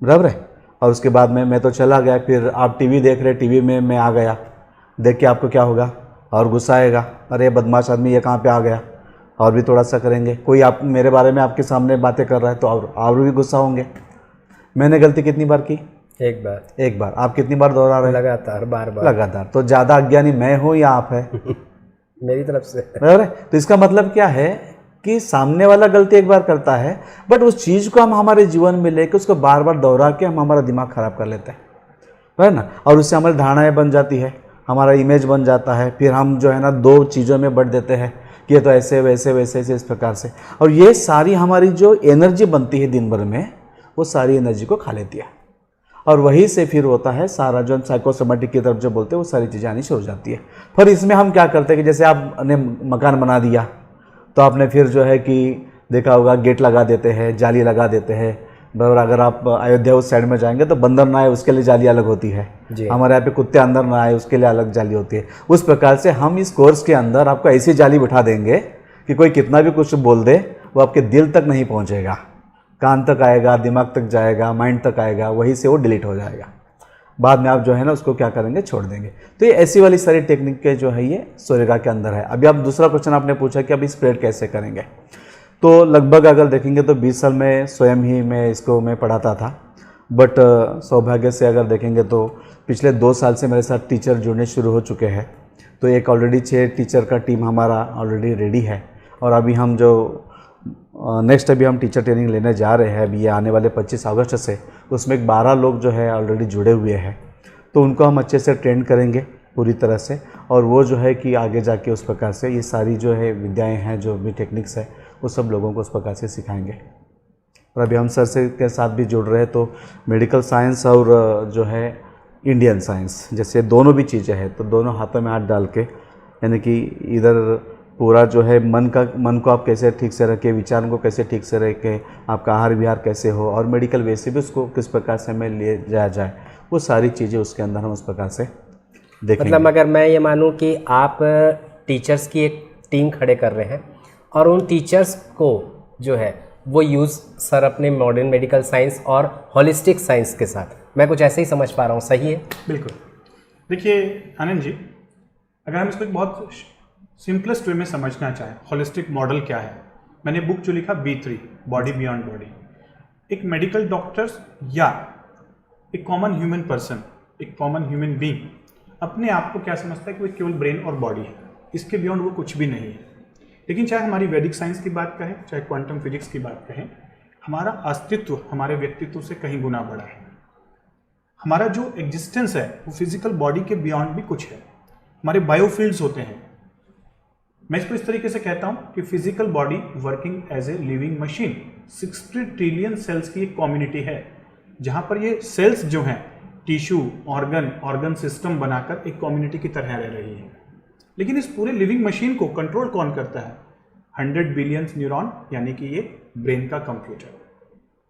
बराबर है। और उसके बाद में मैं तो चला गया, फिर आप टीवी देख रहे, टीवी में मैं आ गया, देख के आपको क्या होगा और गुस्सा आएगा, अरे बदमाश आदमी ये कहाँ पे आ गया, और भी थोड़ा सा करेंगे। कोई आप मेरे बारे में आपके सामने बातें कर रहा है तो और भी गुस्सा होंगे। मैंने गलती कितनी बार की? एक बार। आप कितनी बार दोहरा रहे हैं? लगातार, बार बार। लगातार। तो ज़्यादा अज्ञानी मैं हूँ या आप है? मेरी तरफ से। बराबर है। तो इसका मतलब क्या है कि सामने वाला गलती एक बार करता है, बट उस चीज़ को हम हमारे जीवन में लेकर उसको बार बार दोहरा के हम हमारा दिमाग खराब कर लेते हैं, है ना। और उससे हमारी धारणाएं बन जाती है, हमारा इमेज बन जाता है। फिर हम जो है ना 2 चीज़ों में बढ़ देते हैं कि ये तो ऐसे वैसे इस प्रकार से। और ये सारी हमारी जो एनर्जी बनती है दिन भर में, वो सारी एनर्जी को खा लेती है। और वहीं से फिर होता है सारा जो हम साइकोसोमेटिक की तरफ जो बोलते हैं वो सारी चीज़ें आनी शुरू हो जाती है। फिर इसमें हम क्या करते हैं कि जैसे आपने मकान बना दिया तो आपने फिर जो है कि देखा होगा गेट लगा देते हैं, जाली लगा देते हैं, बराबर। अगर आप अयोध्या उस साइड में जाएंगे तो बंदर ना आए उसके लिए जाली अलग होती है, हमारे यहाँ पे कुत्ते अंदर ना आए उसके लिए अलग जाली होती है। उस प्रकार से हम इस कोर्स के अंदर आपको ऐसी जाली बिठा देंगे कि कोई कितना भी कुछ बोल दे वो आपके दिल तक नहीं पहुँचेगा, कान तक आएगा, दिमाग तक जाएगा, माइंड तक आएगा, वहीं से वो डिलीट हो जाएगा। बाद में आप जो है ना उसको क्या करेंगे, छोड़ देंगे। तो ये ऐसी वाली सारी टेक्निक के जो है ये सौर योगा के अंदर है। अभी आप दूसरा क्वेश्चन आपने पूछा कि अभी स्प्रेड कैसे करेंगे, तो लगभग अगर देखेंगे तो 20 साल में स्वयं ही मैं पढ़ाता था, बट सौभाग्य से अगर देखेंगे तो पिछले 2 साल से मेरे साथ टीचर जुड़ने शुरू हो चुके हैं। तो एक ऑलरेडी 6 टीचर का टीम हमारा ऑलरेडी रेडी है। और अभी हम जो नेक्स्ट अभी हम टीचर ट्रेनिंग लेने जा रहे हैं अभी ये आने वाले 25 अगस्त से, उसमें 12 लोग जो है ऑलरेडी जुड़े हुए हैं। तो उनको हम अच्छे से ट्रेन करेंगे पूरी तरह से, और वो जो है कि आगे जाके उस प्रकार से ये सारी जो है विद्याएं हैं, जो भी टेक्निक्स है, वो सब लोगों को उस प्रकार से सिखाएंगे। और अभी हम सर से के साथ भी जुड़ रहे हैं, तो मेडिकल साइंस और जो है इंडियन साइंस, जैसे दोनों भी चीज़ें हैं, तो दोनों हाथों में हाथ डाल के, यानी कि इधर पूरा जो है मन को आप कैसे ठीक से रखें, विचारों को कैसे ठीक से रखें, आपका आहार विहार कैसे हो, और मेडिकल वे से भी उसको किस प्रकार से हमें ले जाया जाए, वो सारी चीज़ें उसके अंदर हम उस प्रकार से देखेंगे। मतलब अगर मैं ये मानूँ कि आप टीचर्स की एक टीम खड़े कर रहे हैं और उन टीचर्स को जो है वो यूज़ सर अपने मॉडर्न मेडिकल साइंस और होलिस्टिक साइंस के साथ, मैं कुछ ऐसे ही समझ पा रहा हूँ, सही है? बिल्कुल। देखिए आनंद जी, अगर हम इसको एक बहुत सिंपलेस्ट वे में समझना चाहें, होलिस्टिक मॉडल क्या है, मैंने बुक जो लिखा B3 बॉडी बियॉन्ड बॉडी। एक मेडिकल डॉक्टर्स या एक कॉमन ह्यूमन पर्सन, एक कॉमन ह्यूमन बीइंग अपने आप को क्या समझता है कि वो केवल ब्रेन और बॉडी है, इसके बियॉन्ड वो कुछ भी नहीं है। लेकिन चाहे हमारी वैदिक साइंस की बात कहें, चाहे क्वांटम फिजिक्स की बात कहें, हमारा अस्तित्व हमारे व्यक्तित्व से कहीं गुना बड़ा है। हमारा जो एग्जिस्टेंस है वो फिजिकल बॉडी के बियॉन्ड भी कुछ है। हमारे बायोफील्ड्स होते हैं, मैं इसको इस तरीके से कहता हूं कि physical body working as a living machine 60 trillion cells की एक कम्युनिटी है, जहां पर ये सेल्स जो हैं टिश्यू, ऑर्गन सिस्टम बनाकर एक कम्युनिटी की तरह रह रही है। लेकिन इस पूरे लिविंग मशीन को कंट्रोल कौन करता है? 100 बिलियन न्यूरॉन, यानी कि ये ब्रेन का कंप्यूटर।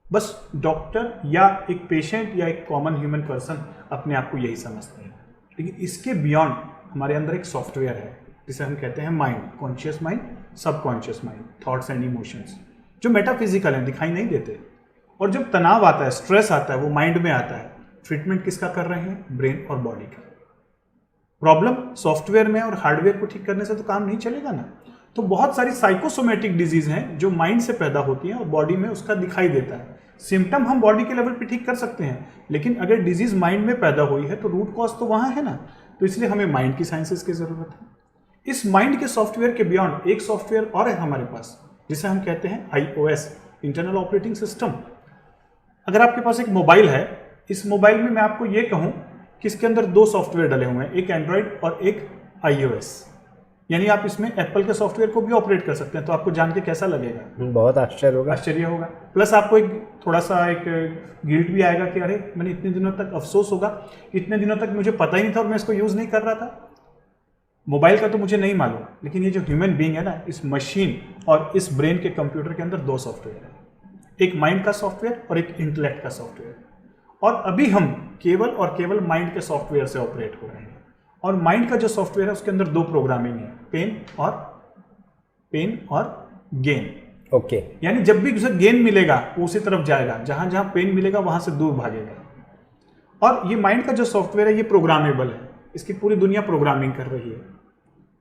बस डॉक्टर या एक पेशेंट या एक कॉमन ह्यूमन पर्सन अपने आप को यही समझते हैं, लेकिन इसके बियॉन्ड हमारे अंदर एक सॉफ्टवेयर है जिसे हम कहते हैं mind, conscious mind, subconscious mind, thoughts and emotions, जो मेटाफिजिकल हैं, दिखाई नहीं देते। और जब तनाव आता है, स्ट्रेस आता है, वो माइंड में आता है। ट्रीटमेंट किसका कर रहे हैं? ब्रेन और बॉडी का। प्रॉब्लम सॉफ्टवेयर में और हार्डवेयर को ठीक करने से तो काम नहीं चलेगा ना। तो बहुत सारी साइकोसोमेटिक डिजीज हैं जो माइंड से पैदा होती हैं और बॉडी में उसका दिखाई देता है। सिम्टम हम बॉडी के लेवल पे ठीक कर सकते हैं, लेकिन अगर डिजीज माइंड में पैदा हुई है तो रूट कॉज तो वहां है ना। तो इसलिए हमें माइंड की साइंसेस की जरूरत है। इस माइंड के सॉफ्टवेयर के बियॉन्ड एक सॉफ्टवेयर और है हमारे पास, जिसे हम कहते हैं iOS, इंटरनल ऑपरेटिंग सिस्टम। अगर आपके पास एक मोबाइल है, इस मोबाइल में मैं आपको ये कहूं कि इसके अंदर 2 सॉफ्टवेयर डले हुए हैं, एक एंड्रॉइड और एक iOS, यानी आप इसमें एप्पल के सॉफ्टवेयर को भी ऑपरेट कर सकते हैं। तो आपको जान के कैसा लगेगा? बहुत आश्चर्य होगा। आश्चर्य होगा। प्लस आपको एक थोड़ा सा एक गिल्ट भी आएगा कि अरे मैंने इतने दिनों तक, अफसोस होगा, इतने दिनों तक मुझे पता ही नहीं था और मैं इसको यूज़ नहीं कर रहा था। मोबाइल का तो मुझे नहीं मालूम, लेकिन ये जो ह्यूमन बीइंग है ना, इस मशीन और इस ब्रेन के कंप्यूटर के अंदर 2 सॉफ्टवेयर है, एक माइंड का सॉफ्टवेयर और एक इंटेलेक्ट का सॉफ्टवेयर। और अभी हम केवल और केवल माइंड के सॉफ्टवेयर से ऑपरेट हो रहे हैं। और माइंड का जो सॉफ्टवेयर है उसके अंदर 2 प्रोग्रामिंग है, पेन और गेन। ओके। यानी जब भी उसे गेन मिलेगा वो उसी तरफ जाएगा, जहां जहां पेन मिलेगा वहां से दूर भागेगा। और ये माइंड का जो सॉफ्टवेयर है ये प्रोग्रामेबल है, इसकी पूरी दुनिया प्रोग्रामिंग कर रही है।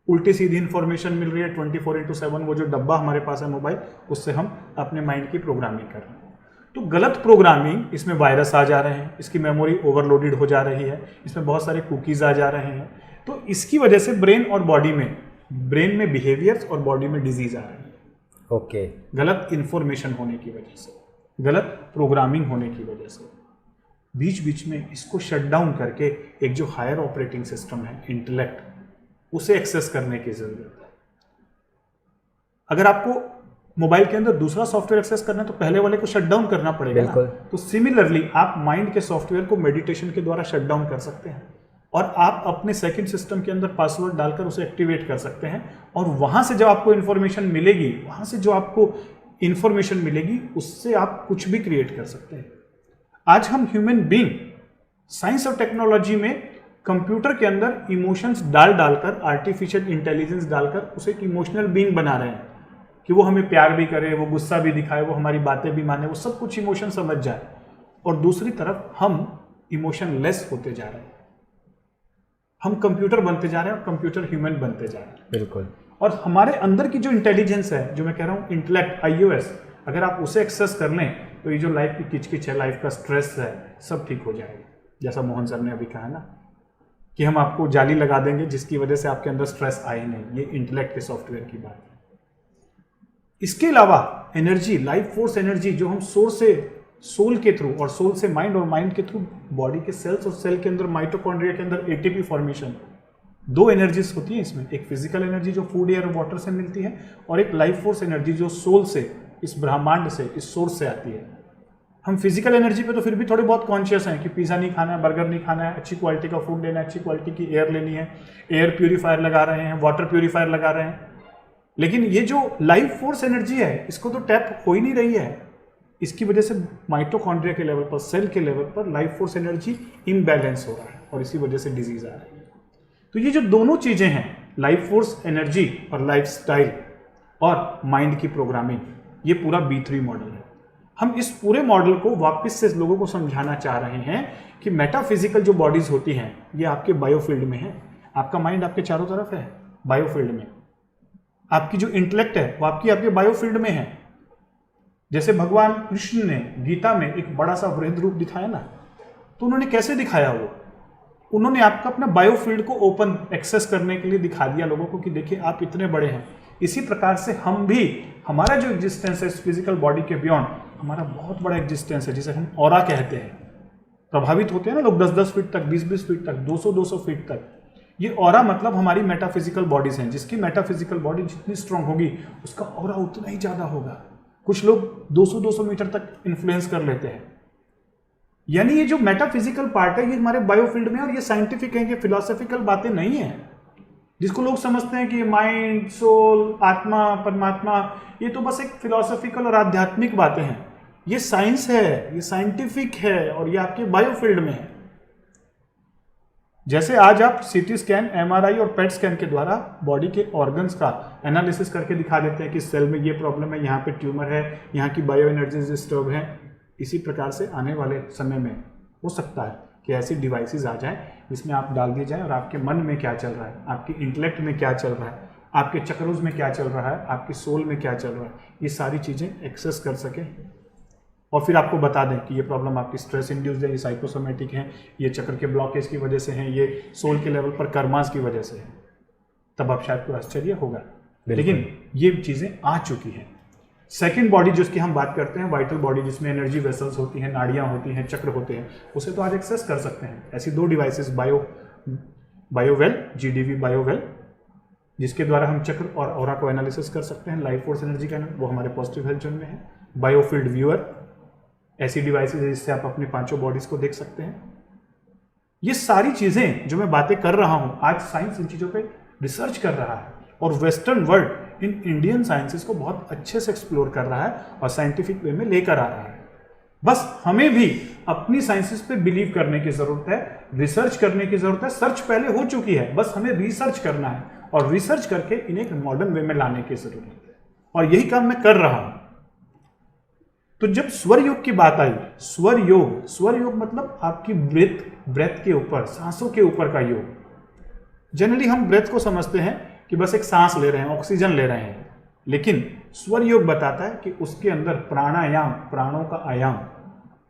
उल्टी सीधी इंफॉर्मेशन मिल रही है 24/7, वो जो डब्बा हमारे पास है मोबाइल, उससे हम अपने माइंड की प्रोग्रामिंग कर रहे हैं। तो गलत प्रोग्रामिंग, इसमें वायरस आ जा रहे हैं, इसकी मेमोरी ओवरलोडेड हो जा रही है, इसमें बहुत सारे कुकीज आ जा रहे हैं। तो इसकी वजह से ब्रेन और बॉडी में, ब्रेन में बिहेवियर्स और बॉडी में डिजीज आ रही है। ओके। गलत इंफॉर्मेशन होने की वजह से, गलत प्रोग्रामिंग होने की वजह से। बीच बीच में इसको शट डाउन करके एक जो हायर ऑपरेटिंग सिस्टम है, इंटेलेक्ट, उसे एक्सेस करने की जरूरत है। अगर आपको मोबाइल के अंदर दूसरा सॉफ्टवेयर एक्सेस करना है तो पहले वाले को शट डाउन करना पड़ेगा ना। तो सिमिलरली आप माइंड के सॉफ्टवेयर को मेडिटेशन के द्वारा शट डाउन कर सकते हैं और आप अपने सेकंड सिस्टम के अंदर पासवर्ड डालकर उसे एक्टिवेट कर सकते हैं। और वहां से जब आपको इंफॉर्मेशन मिलेगी, वहां से जो आपको इंफॉर्मेशन मिलेगी उससे आप कुछ भी क्रिएट कर सकते हैं। आज हम ह्यूमन बीइंग साइंस और टेक्नोलॉजी में कंप्यूटर के अंदर इमोशंस डालकर, आर्टिफिशियल इंटेलिजेंस डालकर उसे एक इमोशनल बीइंग बना रहे हैं कि वो हमें प्यार भी करे, वो गुस्सा भी दिखाए, वो हमारी बातें भी माने, वो सब कुछ इमोशन समझ जाए। और दूसरी तरफ हम इमोशन लेस होते जा रहे हैं, हम कंप्यूटर बनते जा रहे हैं और कंप्यूटर ह्यूमन बनते जा रहे हैं। बिल्कुल। और हमारे अंदर की जो इंटेलिजेंस है, जो मैं कह रहा हूँ इंटेलेक्ट, iOS, अगर आप उसे एक्सेस कर लें तो ये जो लाइफ की किचकिच है, लाइफ का स्ट्रेस है, सब ठीक हो जाएगा। जैसा मोहन सर ने अभी कहा ना कि हम आपको जाली लगा देंगे जिसकी वजह से आपके अंदर स्ट्रेस आए नहीं, ये इंटेलेक्ट के सॉफ्टवेयर की बात है। इसके अलावा एनर्जी, लाइफ फोर्स एनर्जी, जो हम सोल के थ्रू और सोल से माइंड और माइंड के थ्रू बॉडी के सेल्स और सेल के अंदर, माइटोकॉन्ड्रिया के अंदर एटीपी फॉर्मेशन, 2 एनर्जीज होती है इसमें। एक फिजिकल एनर्जी जो फूड, एयर और वाटर से मिलती है, और एक लाइफ फोर्स एनर्जी जो सोल से, इस ब्रह्मांड से, इस सोर्स से आती है। हम फिजिकल एनर्जी पे तो फिर भी थोड़े बहुत कॉन्शियस हैं कि पिज़्ज़ा नहीं खाना है, बर्गर नहीं खाना है, अच्छी क्वालिटी का फूड लेना है, अच्छी क्वालिटी की एयर लेनी है, एयर प्यूरीफायर लगा रहे हैं, वाटर प्यूरीफायर लगा रहे हैं। लेकिन ये जो लाइफ फोर्स एनर्जी है, इसको तो टैप हो ही नहीं रही है। इसकी वजह से माइटोकॉन्ड्रिया के लेवल पर, सेल के लेवल पर लाइफ फोर्स एनर्जी इम्बैलेंस हो रहा है और इसी वजह से डिजीज आ रही है। तो ये जो दोनों चीजें हैं, लाइफ फोर्स एनर्जी और लाइफस्टाइल और माइंड की प्रोग्रामिंग, ये पूरा B3 मॉडल है। हम इस पूरे मॉडल को वापस से लोगों को समझाना चाह रहे हैं कि मेटाफिजिकल जो बॉडीज होती हैं, ये आपके बायोफील्ड में है। आपका माइंड आपके चारों तरफ है, बायोफील्ड में। आपकी जो इंटेलेक्ट है वो आपके बायोफील्ड में है। जैसे भगवान कृष्ण ने गीता में एक बड़ा सा वृहद रूप दिखाया ना, तो उन्होंने कैसे दिखाया? वो उन्होंने आपका अपना बायोफील्ड को ओपन एक्सेस करने के लिए दिखा दिया लोगों को कि देखिए आप इतने बड़े हैं। इसी प्रकार से हम भी, हमारा जो एग्जिस्टेंस है इस फिजिकल बॉडी के बियॉन्ड, हमारा बहुत बड़ा एग्जिस्टेंस है जिसे हम ऑरा कहते हैं। प्रभावित होते हैं ना लोग 10-10 फीट तक, 20-20 फीट तक, 200-200 फीट तक। ये ऑरा मतलब हमारी मेटाफिजिकल बॉडीज हैं, जिसकी मेटाफिजिकल बॉडी जितनी स्ट्रांग होगी उसका ऑरा उतना ही ज़्यादा होगा। कुछ लोग 200-200 मीटर तक इन्फ्लुएंस कर लेते हैं। यानी ये जो मेटाफिजिकल पार्ट है ये हमारे बायोफील्ड में, और ये साइंटिफिक है, कि फिलोसॉफिकल बातें नहीं है जिसको लोग समझते हैं कि माइंड, सोल, आत्मा, परमात्मा, ये तो बस एक फिलोसॉफिकल और आध्यात्मिक बातें हैं। ये साइंस है, ये साइंटिफिक है, और ये आपके बायोफील्ड में है। जैसे आज आप सीटी स्कैन, एमआरआई और पेट स्कैन के द्वारा बॉडी के ऑर्गन्स का एनालिसिस करके दिखा देते हैं कि सेल में ये प्रॉब्लम है, यहाँ पे ट्यूमर है, यहाँ की बायो एनर्जी डिस्टर्ब है। इसी प्रकार से आने वाले समय में हो सकता है कि ऐसी डिवाइसेस आ जाएं जिसमें आप डाल दिए जाएं और आपके मन में क्या चल रहा है, आपके इंटेलेक्ट में क्या चल रहा है, आपके चक्रों में क्या चल रहा है, आपके सोल में क्या चल रहा है, ये सारी चीज़ें एक्सेस कर सकें और फिर आपको बता दें कि ये प्रॉब्लम आपकी स्ट्रेस इंड्यूस्ड है, ये साइकोसोमेटिक है, ये चक्र के ब्लॉकेज की वजह से है, ये सोल के लेवल पर कर्मास की वजह से है। तब आप शायद कोई आश्चर्य होगा, लेकिन ये चीज़ें आ चुकी हैं। सेकेंड बॉडी जिसकी हम बात करते हैं, वाइटल बॉडी, जिसमें एनर्जी वेसल्स होती हैं, नाड़ियाँ होती हैं, चक्र होते हैं, उसे तो आज एक्सेस कर सकते हैं। ऐसी 2 डिवाइसेस, बायोवेल, GDV बायोवेल, जिसके द्वारा हम चक्र और ऑरा को एनालिसिस कर सकते हैं, लाइफ फोर्स एनर्जी का, वो हमारे पॉजिटिव हेल्थ जोन में है। बायोफील्ड व्यूअर, ऐसी डिवाइसेस है जिससे आप अपनी 5 बॉडीज को देख सकते हैं। ये सारी चीजें जो मैं बातें कर रहा हूं, आज साइंस इन चीजों पे रिसर्च कर रहा है और western world in Indian sciences को बहुत अच्छे से एक्सप्लोर कर रहा है और साइंटिफिक वे में लेकर आ रहा है। बस हमें भी अपनी साइंसेस पे बिलीव करने की जरूरत है, रिसर्च करने की जरूरत है। सर्च पहले हो चुकी है, बस हमें रिसर्च करना है और रिसर्च करके इन्हें एक मॉडर्न वे में लाने की जरूरत है, और यही काम मैं कर रहा हूं। तो जब स्वर योग की बात आई, स्वर योग मतलब आपकी ब्रेथ के ऊपर, सांसों के ऊपर का योग। जनरली हम ब्रेथ को समझते हैं कि बस एक सांस ले रहे हैं, ऑक्सीजन ले रहे हैं, लेकिन स्वर योग बताता है कि उसके अंदर प्राणायाम, प्राणों का आयाम,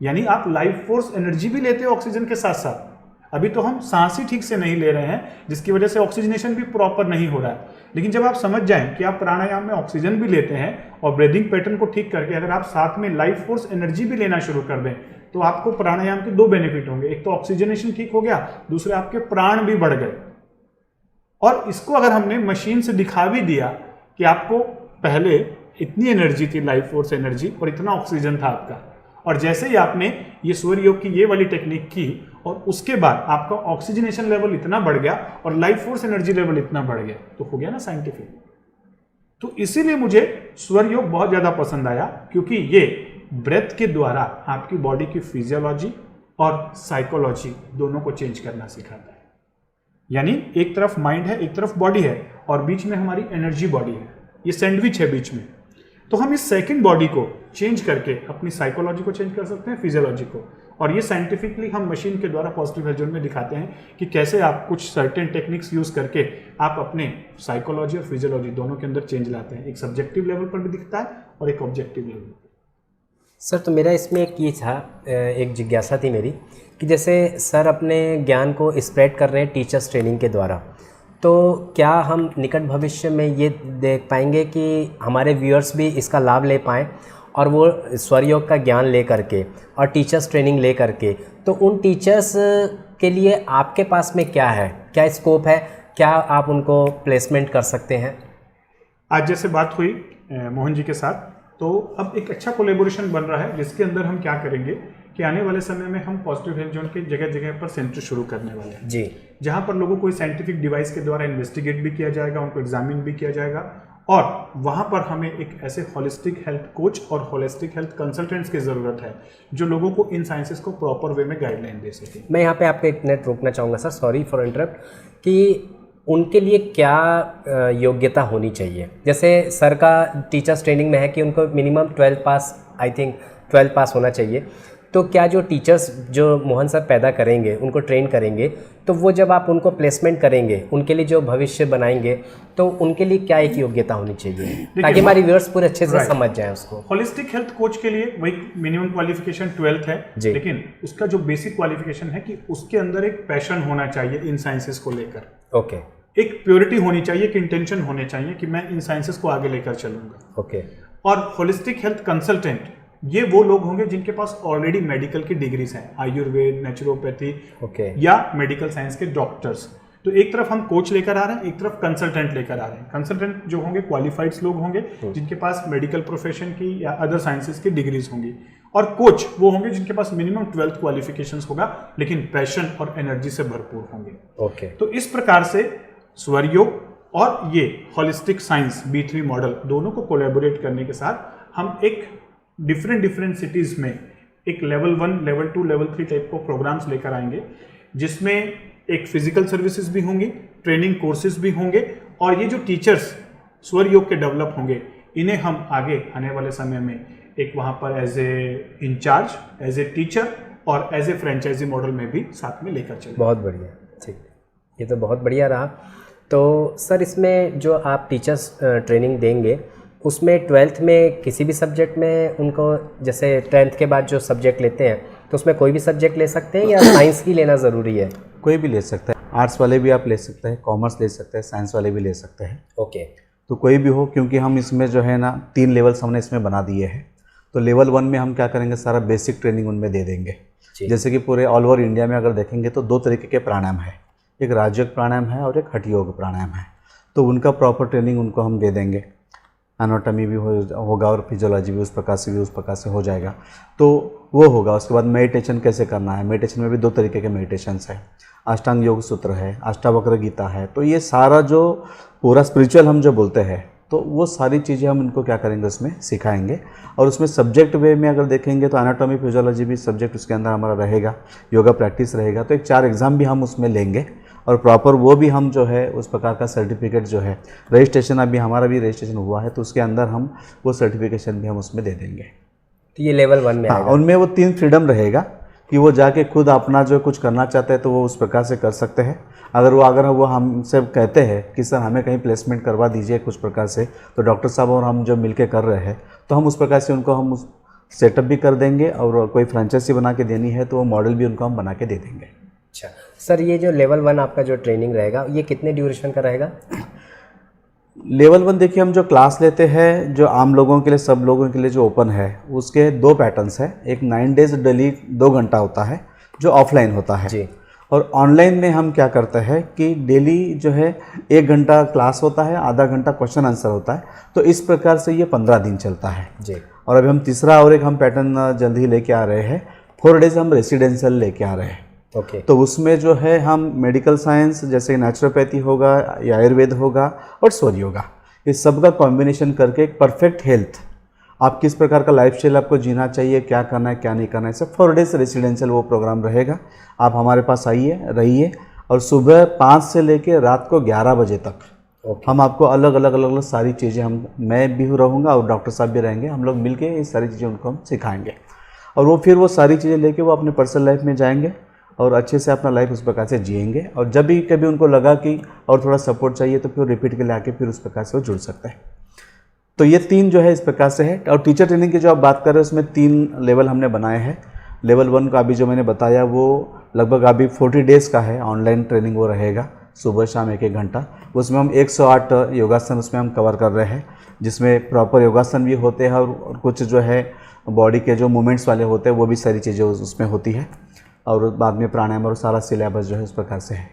यानी आप लाइफ फोर्स एनर्जी भी लेते हो ऑक्सीजन के साथ साथ। अभी तो हम सांस ही ठीक से नहीं ले रहे हैं, जिसकी वजह से ऑक्सीजनेशन भी प्रॉपर नहीं हो रहा है। लेकिन जब आप समझ जाएं कि आप प्राणायाम में ऑक्सीजन भी लेते हैं और ब्रीदिंग पैटर्न को ठीक करके अगर आप साथ में लाइफ फोर्स एनर्जी भी लेना शुरू कर दें, तो आपको प्राणायाम के 2 बेनिफिट होंगे। एक तो ऑक्सीजनेशन ठीक हो गया, दूसरे आपके प्राण भी बढ़ गए। और इसको अगर हमने मशीन से दिखा भी दिया कि आपको पहले इतनी एनर्जी थी, लाइफ फोर्स एनर्जी, और इतना ऑक्सीजन था आपका, और जैसे ही आपने ये सूर्य योग की ये वाली टेक्निक की और उसके बाद आपका ऑक्सीजनेशन लेवल इतना बढ़ गया और लाइफ फोर्स एनर्जी लेवल इतना बढ़ गया, तो हो गया ना साइंटिफिक। तो इसीलिए मुझे स्वर योग बहुत ज्यादा पसंद आया, क्योंकि ये ब्रेथ के द्वारा आपकी बॉडी की फिजियोलॉजी और साइकोलॉजी दोनों को चेंज करना सिखाता है। यानी एक तरफ माइंड है, एक तरफ बॉडी है, और बीच में हमारी एनर्जी बॉडी है, ये सैंडविच है बीच में। तो हम इस सेकंड बॉडी को चेंज करके अपनी साइकोलॉजी को चेंज कर सकते हैं, फिजियोलॉजी को, और ये साइंटिफिकली हम मशीन के द्वारा पॉजिटिव हेल्थ जोन में दिखाते हैं कि कैसे आप कुछ सर्टेन टेक्निक्स यूज करके आप अपने साइकोलॉजी और फिजियोलॉजी दोनों के अंदर चेंज लाते हैं। एक सब्जेक्टिव लेवल पर भी दिखता है और एक ऑब्जेक्टिव लेवल पर। सर, तो मेरा इसमें एक ये था, एक जिज्ञासा थी मेरी कि जैसे सर अपने ज्ञान को स्प्रेड कर रहे हैं टीचर्स ट्रेनिंग के द्वारा, तो क्या हम निकट भविष्य में ये देख पाएंगे कि हमारे व्यूअर्स भी इसका लाभ ले पाएँ और वो स्वर योग का ज्ञान ले करके और टीचर्स ट्रेनिंग ले करके, तो उन टीचर्स के लिए आपके पास में क्या है, क्या स्कोप है, क्या आप उनको प्लेसमेंट कर सकते हैं? आज जैसे बात हुई मोहन जी के साथ, तो अब एक अच्छा कोलेबोरेशन बन रहा है, जिसके अंदर हम क्या करेंगे कि आने वाले समय में हम पॉजिटिव हेल्थ जोन के जगह जगह पर सेंटर शुरू करने वाले हैं जी, जहां पर लोगों को साइंटिफिक डिवाइस के द्वारा इन्वेस्टिगेट भी किया जाएगा, उनको एग्जामिन भी किया जाएगा, और वहां पर हमें एक ऐसे होलिस्टिक हेल्थ कोच और होलिस्टिक हेल्थ कंसल्टेंट्स की ज़रूरत है जो लोगों को इन साइंसेस को प्रॉपर वे में गाइडलाइन दे सके। मैं यहाँ पे आपको एक मिनट रोकना चाहूँगा सर, सॉरी फॉर इंटरप्ट, कि उनके लिए क्या योग्यता होनी चाहिए? जैसे सर का टीचर्स ट्रेनिंग में है कि उनको मिनिमम 12 पास, आई थिंक 12 पास होना चाहिए, तो क्या जो टीचर्स जो मोहन सर पैदा करेंगे, उनको ट्रेन करेंगे, तो वो जब आप उनको प्लेसमेंट करेंगे, उनके लिए जो भविष्य बनाएंगे, तो उनके लिए क्या एक योग्यता होनी चाहिए ताकि हमारी व्यूअर्स पूरे अच्छे से समझ जाएं उसको? होलिस्टिक हेल्थ कोच के लिए वही मिनिमम क्वालिफिकेशन 12th है, लेकिन उसका जो बेसिक क्वालिफिकेशन है कि उसके अंदर एक पैशन होना चाहिए इन साइंसेस को लेकर। ओके। एक प्योरिटी होनी चाहिए, एक इंटेंशन होने चाहिए कि मैं इन साइंसेस को आगे लेकर चलूंगा। ओके। और होलिस्टिक हेल्थ कंसल्टेंट ये वो लोग होंगे जिनके पास ऑलरेडी मेडिकल की डिग्रीज हैं, आयुर्वेद, नेचुरोपैथी, ओके, या मेडिकल साइंस के डॉक्टर्स, तो एक तरफ हम कोच लेकर आ रहे हैं, एक तरफ कंसल्टेंट लेकर आ रहे हैं। कंसल्टेंट जो होंगे क्वालिफाइड लोग होंगे जिनके पास मेडिकल प्रोफेशन की या अदर साइंसेज की डिग्रीज होंगी, और कोच वो होंगे जिनके पास मिनिमम 12th क्वालिफिकेशंस होगा लेकिन पैशन और एनर्जी से भरपूर होंगे। ओके। तो इस प्रकार से स्वरयोग और ये होलिस्टिक साइंस B3 मॉडल दोनों को कोलैबोरेट करने के साथ हम एक डिफरेंट सिटीज़ में एक लेवल 1, लेवल 2, लेवल 3 टाइप को प्रोग्राम्स लेकर आएंगे, जिसमें एक फिजिकल सर्विसेज भी होंगी, ट्रेनिंग कोर्सेज भी होंगे, और ये जो टीचर्स स्वर योग के डेवलप होंगे इन्हें हम आगे आने वाले समय में एक वहाँ पर as a incharge, as a teacher और एज ए फ्रेंचाइजी मॉडल में भी साथ में लेकर चलेंगे। बहुत बढ़िया, ठीक, ये तो बहुत बढ़िया रहा। तो सर इसमें जो आप टीचर्स ट्रेनिंग देंगे उसमें 12th में किसी भी सब्जेक्ट में उनको, जैसे 10th के बाद जो सब्जेक्ट लेते हैं तो उसमें कोई भी सब्जेक्ट ले सकते हैं या साइंस ही लेना ज़रूरी है? कोई भी ले सकता है, आर्ट्स वाले भी आप ले सकते हैं, कॉमर्स ले सकते हैं, साइंस वाले भी ले सकते हैं। ओके। तो कोई भी हो, क्योंकि हम इसमें जो है ना 3 लेवल्स हमने इसमें बना दिए हैं। तो लेवल 1 में हम क्या करेंगे, सारा बेसिक ट्रेनिंग उनमें दे देंगे। जैसे कि पूरे ऑल ओवर इंडिया में अगर देखेंगे तो 2 तरीके के प्राणायाम है, एक राजयोग प्राणायाम है और एक हठ योग प्राणायाम है। तो उनका प्रॉपर ट्रेनिंग उनको हम दे देंगे, एनाटॉमी भी होगा और फिजियोलॉजी भी उस प्रकार से हो जाएगा। तो वो होगा। उसके बाद मेडिटेशन कैसे करना है, मेडिटेशन में भी 2 तरीके के मेडिटेशंस है, अष्टांग योग सूत्र है, अष्टावक्र गीता है। तो ये सारा जो पूरा स्पिरिचुअल हम जो बोलते हैं, तो वो सारी चीज़ें हम इनको क्या करेंगे उसमें सिखाएंगे। और उसमें सब्जेक्ट वे में अगर देखेंगे तो एनाटॉमी फिजियोलॉजी भी सब्जेक्ट उसके अंदर हमारा रहेगा, योगा प्रैक्टिस रहेगा। तो एक 4 एग्ज़ाम भी हम उसमें लेंगे और प्रॉपर वो भी हम जो है उस प्रकार का सर्टिफिकेट जो है, रजिस्ट्रेशन अभी हमारा भी रजिस्ट्रेशन हुआ है तो उसके अंदर हम वो सर्टिफिकेशन भी हम उसमें दे देंगे। तो ये लेवल 1 में आएगा। उनमें वो 3 फ्रीडम रहेगा कि वो जाके खुद अपना जो कुछ करना चाहते हैं तो वो उस प्रकार से कर सकते हैं। अगर वो हमसे कहते हैं कि सर हमें कहीं प्लेसमेंट करवा दीजिए कुछ प्रकार से, तो डॉक्टर साहब और हम जो मिलके कर रहे हैं तो हम उस प्रकार से उनको हम सेटअप भी कर देंगे, और कोई फ्रेंचाइजी बना के देनी है तो वो मॉडल भी उनको हम बना के दे देंगे। अच्छा सर, ये जो लेवल 1 आपका जो ट्रेनिंग रहेगा ये कितने ड्यूरेशन का रहेगा? लेवल 1 देखिए, हम जो क्लास लेते हैं जो आम लोगों के लिए, सब लोगों के लिए जो ओपन है, उसके 2 पैटर्न्स है। एक 9 डेज डेली 2 घंटा होता है जो ऑफलाइन होता है जी, और ऑनलाइन में हम क्या करते हैं कि डेली जो है 1 घंटा क्लास होता है, आधा घंटा क्वेश्चन आंसर होता है। तो इस प्रकार से ये 15 दिन चलता है जी। और अभी हम तीसरा और एक हम पैटर्न जल्द ही लेके आ रहे हैं, 4 डेज हम रेसिडेंशियल लेके आ रहे हैं। ओके। तो उसमें जो है हम मेडिकल साइंस जैसे नेचुरोपैथी होगा या आयुर्वेद होगा और स्वर योगा, इस सब का कॉम्बिनेशन करके एक परफेक्ट हेल्थ, आप किस प्रकार का लाइफस्टाइल आपको जीना चाहिए, क्या करना है क्या नहीं करना है, सब 4 डेज रेसिडेंशियल वो प्रोग्राम रहेगा। आप हमारे पास आइए, रहिए, और सुबह 5 से लेकर रात को 11 बजे तक हम आपको अलग अलग सारी चीज़ें, मैं भी रहूँगा और डॉक्टर साहब भी रहेंगे, हम लोग मिलके ये सारी चीज़ें उनको हम सिखाएंगे। और वो फिर वो सारी चीज़ें लेके वो अपने पर्सनल लाइफ में जाएंगे और अच्छे से अपना लाइफ उस प्रकार से जिएंगे। और जब भी कभी उनको लगा कि और थोड़ा सपोर्ट चाहिए तो फिर रिपीट के लिए आके फिर उस प्रकार से वो जुड़ सकते हैं। तो ये 3 जो है इस प्रकार से है। और टीचर ट्रेनिंग की जो आप बात कर रहे हैं उसमें 3 लेवल हमने बनाए हैं। लेवल 1 का अभी जो मैंने बताया वो लगभग अभी 40 डेज़ का है, ऑनलाइन ट्रेनिंग वो रहेगा, सुबह शाम 1-1 घंटा। उसमें हम 108 योगासन उसमें हम कवर कर रहे हैं, जिसमें प्रॉपर योगासन भी होते हैं और कुछ जो है बॉडी के जो मूवमेंट्स वाले होते हैं वो भी सारी चीज़ें उसमें होती है। और बाद में प्राणायाम और सारा सिलेबस जो है उस प्रकार से है।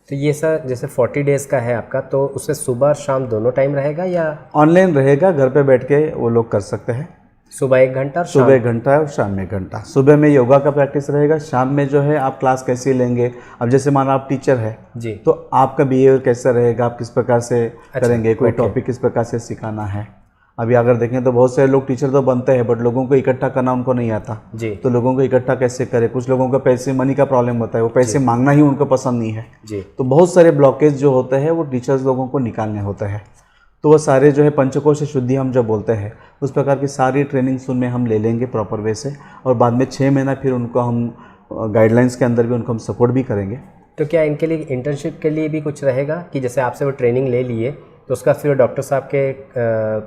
तो ये सर जैसे 40 डेज़ का है आपका, तो उससे सुबह और शाम दोनों टाइम रहेगा या ऑनलाइन रहेगा? घर पे बैठ के वो लोग कर सकते हैं। सुबह 1 घंटा और सुबह 1 घंटा और शाम में 1 घंटा। सुबह में योगा का प्रैक्टिस रहेगा, शाम में जो है आप क्लास कैसे लेंगे। अब जैसे मानो आप टीचर है जी, तो आपका बिहेवियर कैसा रहेगा, आप किस प्रकार से करेंगे, कोई ओके। टॉपिक किस प्रकार से सिखाना है। अभी अगर देखें तो बहुत सारे लोग टीचर तो बनते हैं बट लोगों को इकट्ठा करना उनको नहीं आता जी तो लोगों को इकट्ठा कैसे करें। कुछ लोगों का पैसे मनी का प्रॉब्लम होता है, वो पैसे मांगना ही उनको पसंद नहीं है। जी। तो बहुत सारे ब्लॉकेज जो होते हैं वो टीचर्स लोगों को निकालने होते हैं। तो वो सारे जो है पंचकोश शुद्धि हम जो बोलते हैं उस प्रकार की सारी ट्रेनिंग्स उनमें हम ले लेंगे प्रॉपर वे से, और बाद में 6 महीना फिर उनको हम गाइडलाइंस के अंदर भी उनको हम सपोर्ट भी करेंगे। तो क्या इनके लिए इंटर्नशिप के लिए भी कुछ रहेगा कि जैसे आपसे वो ट्रेनिंग ले लिए तो उसका फिर डॉक्टर साहब के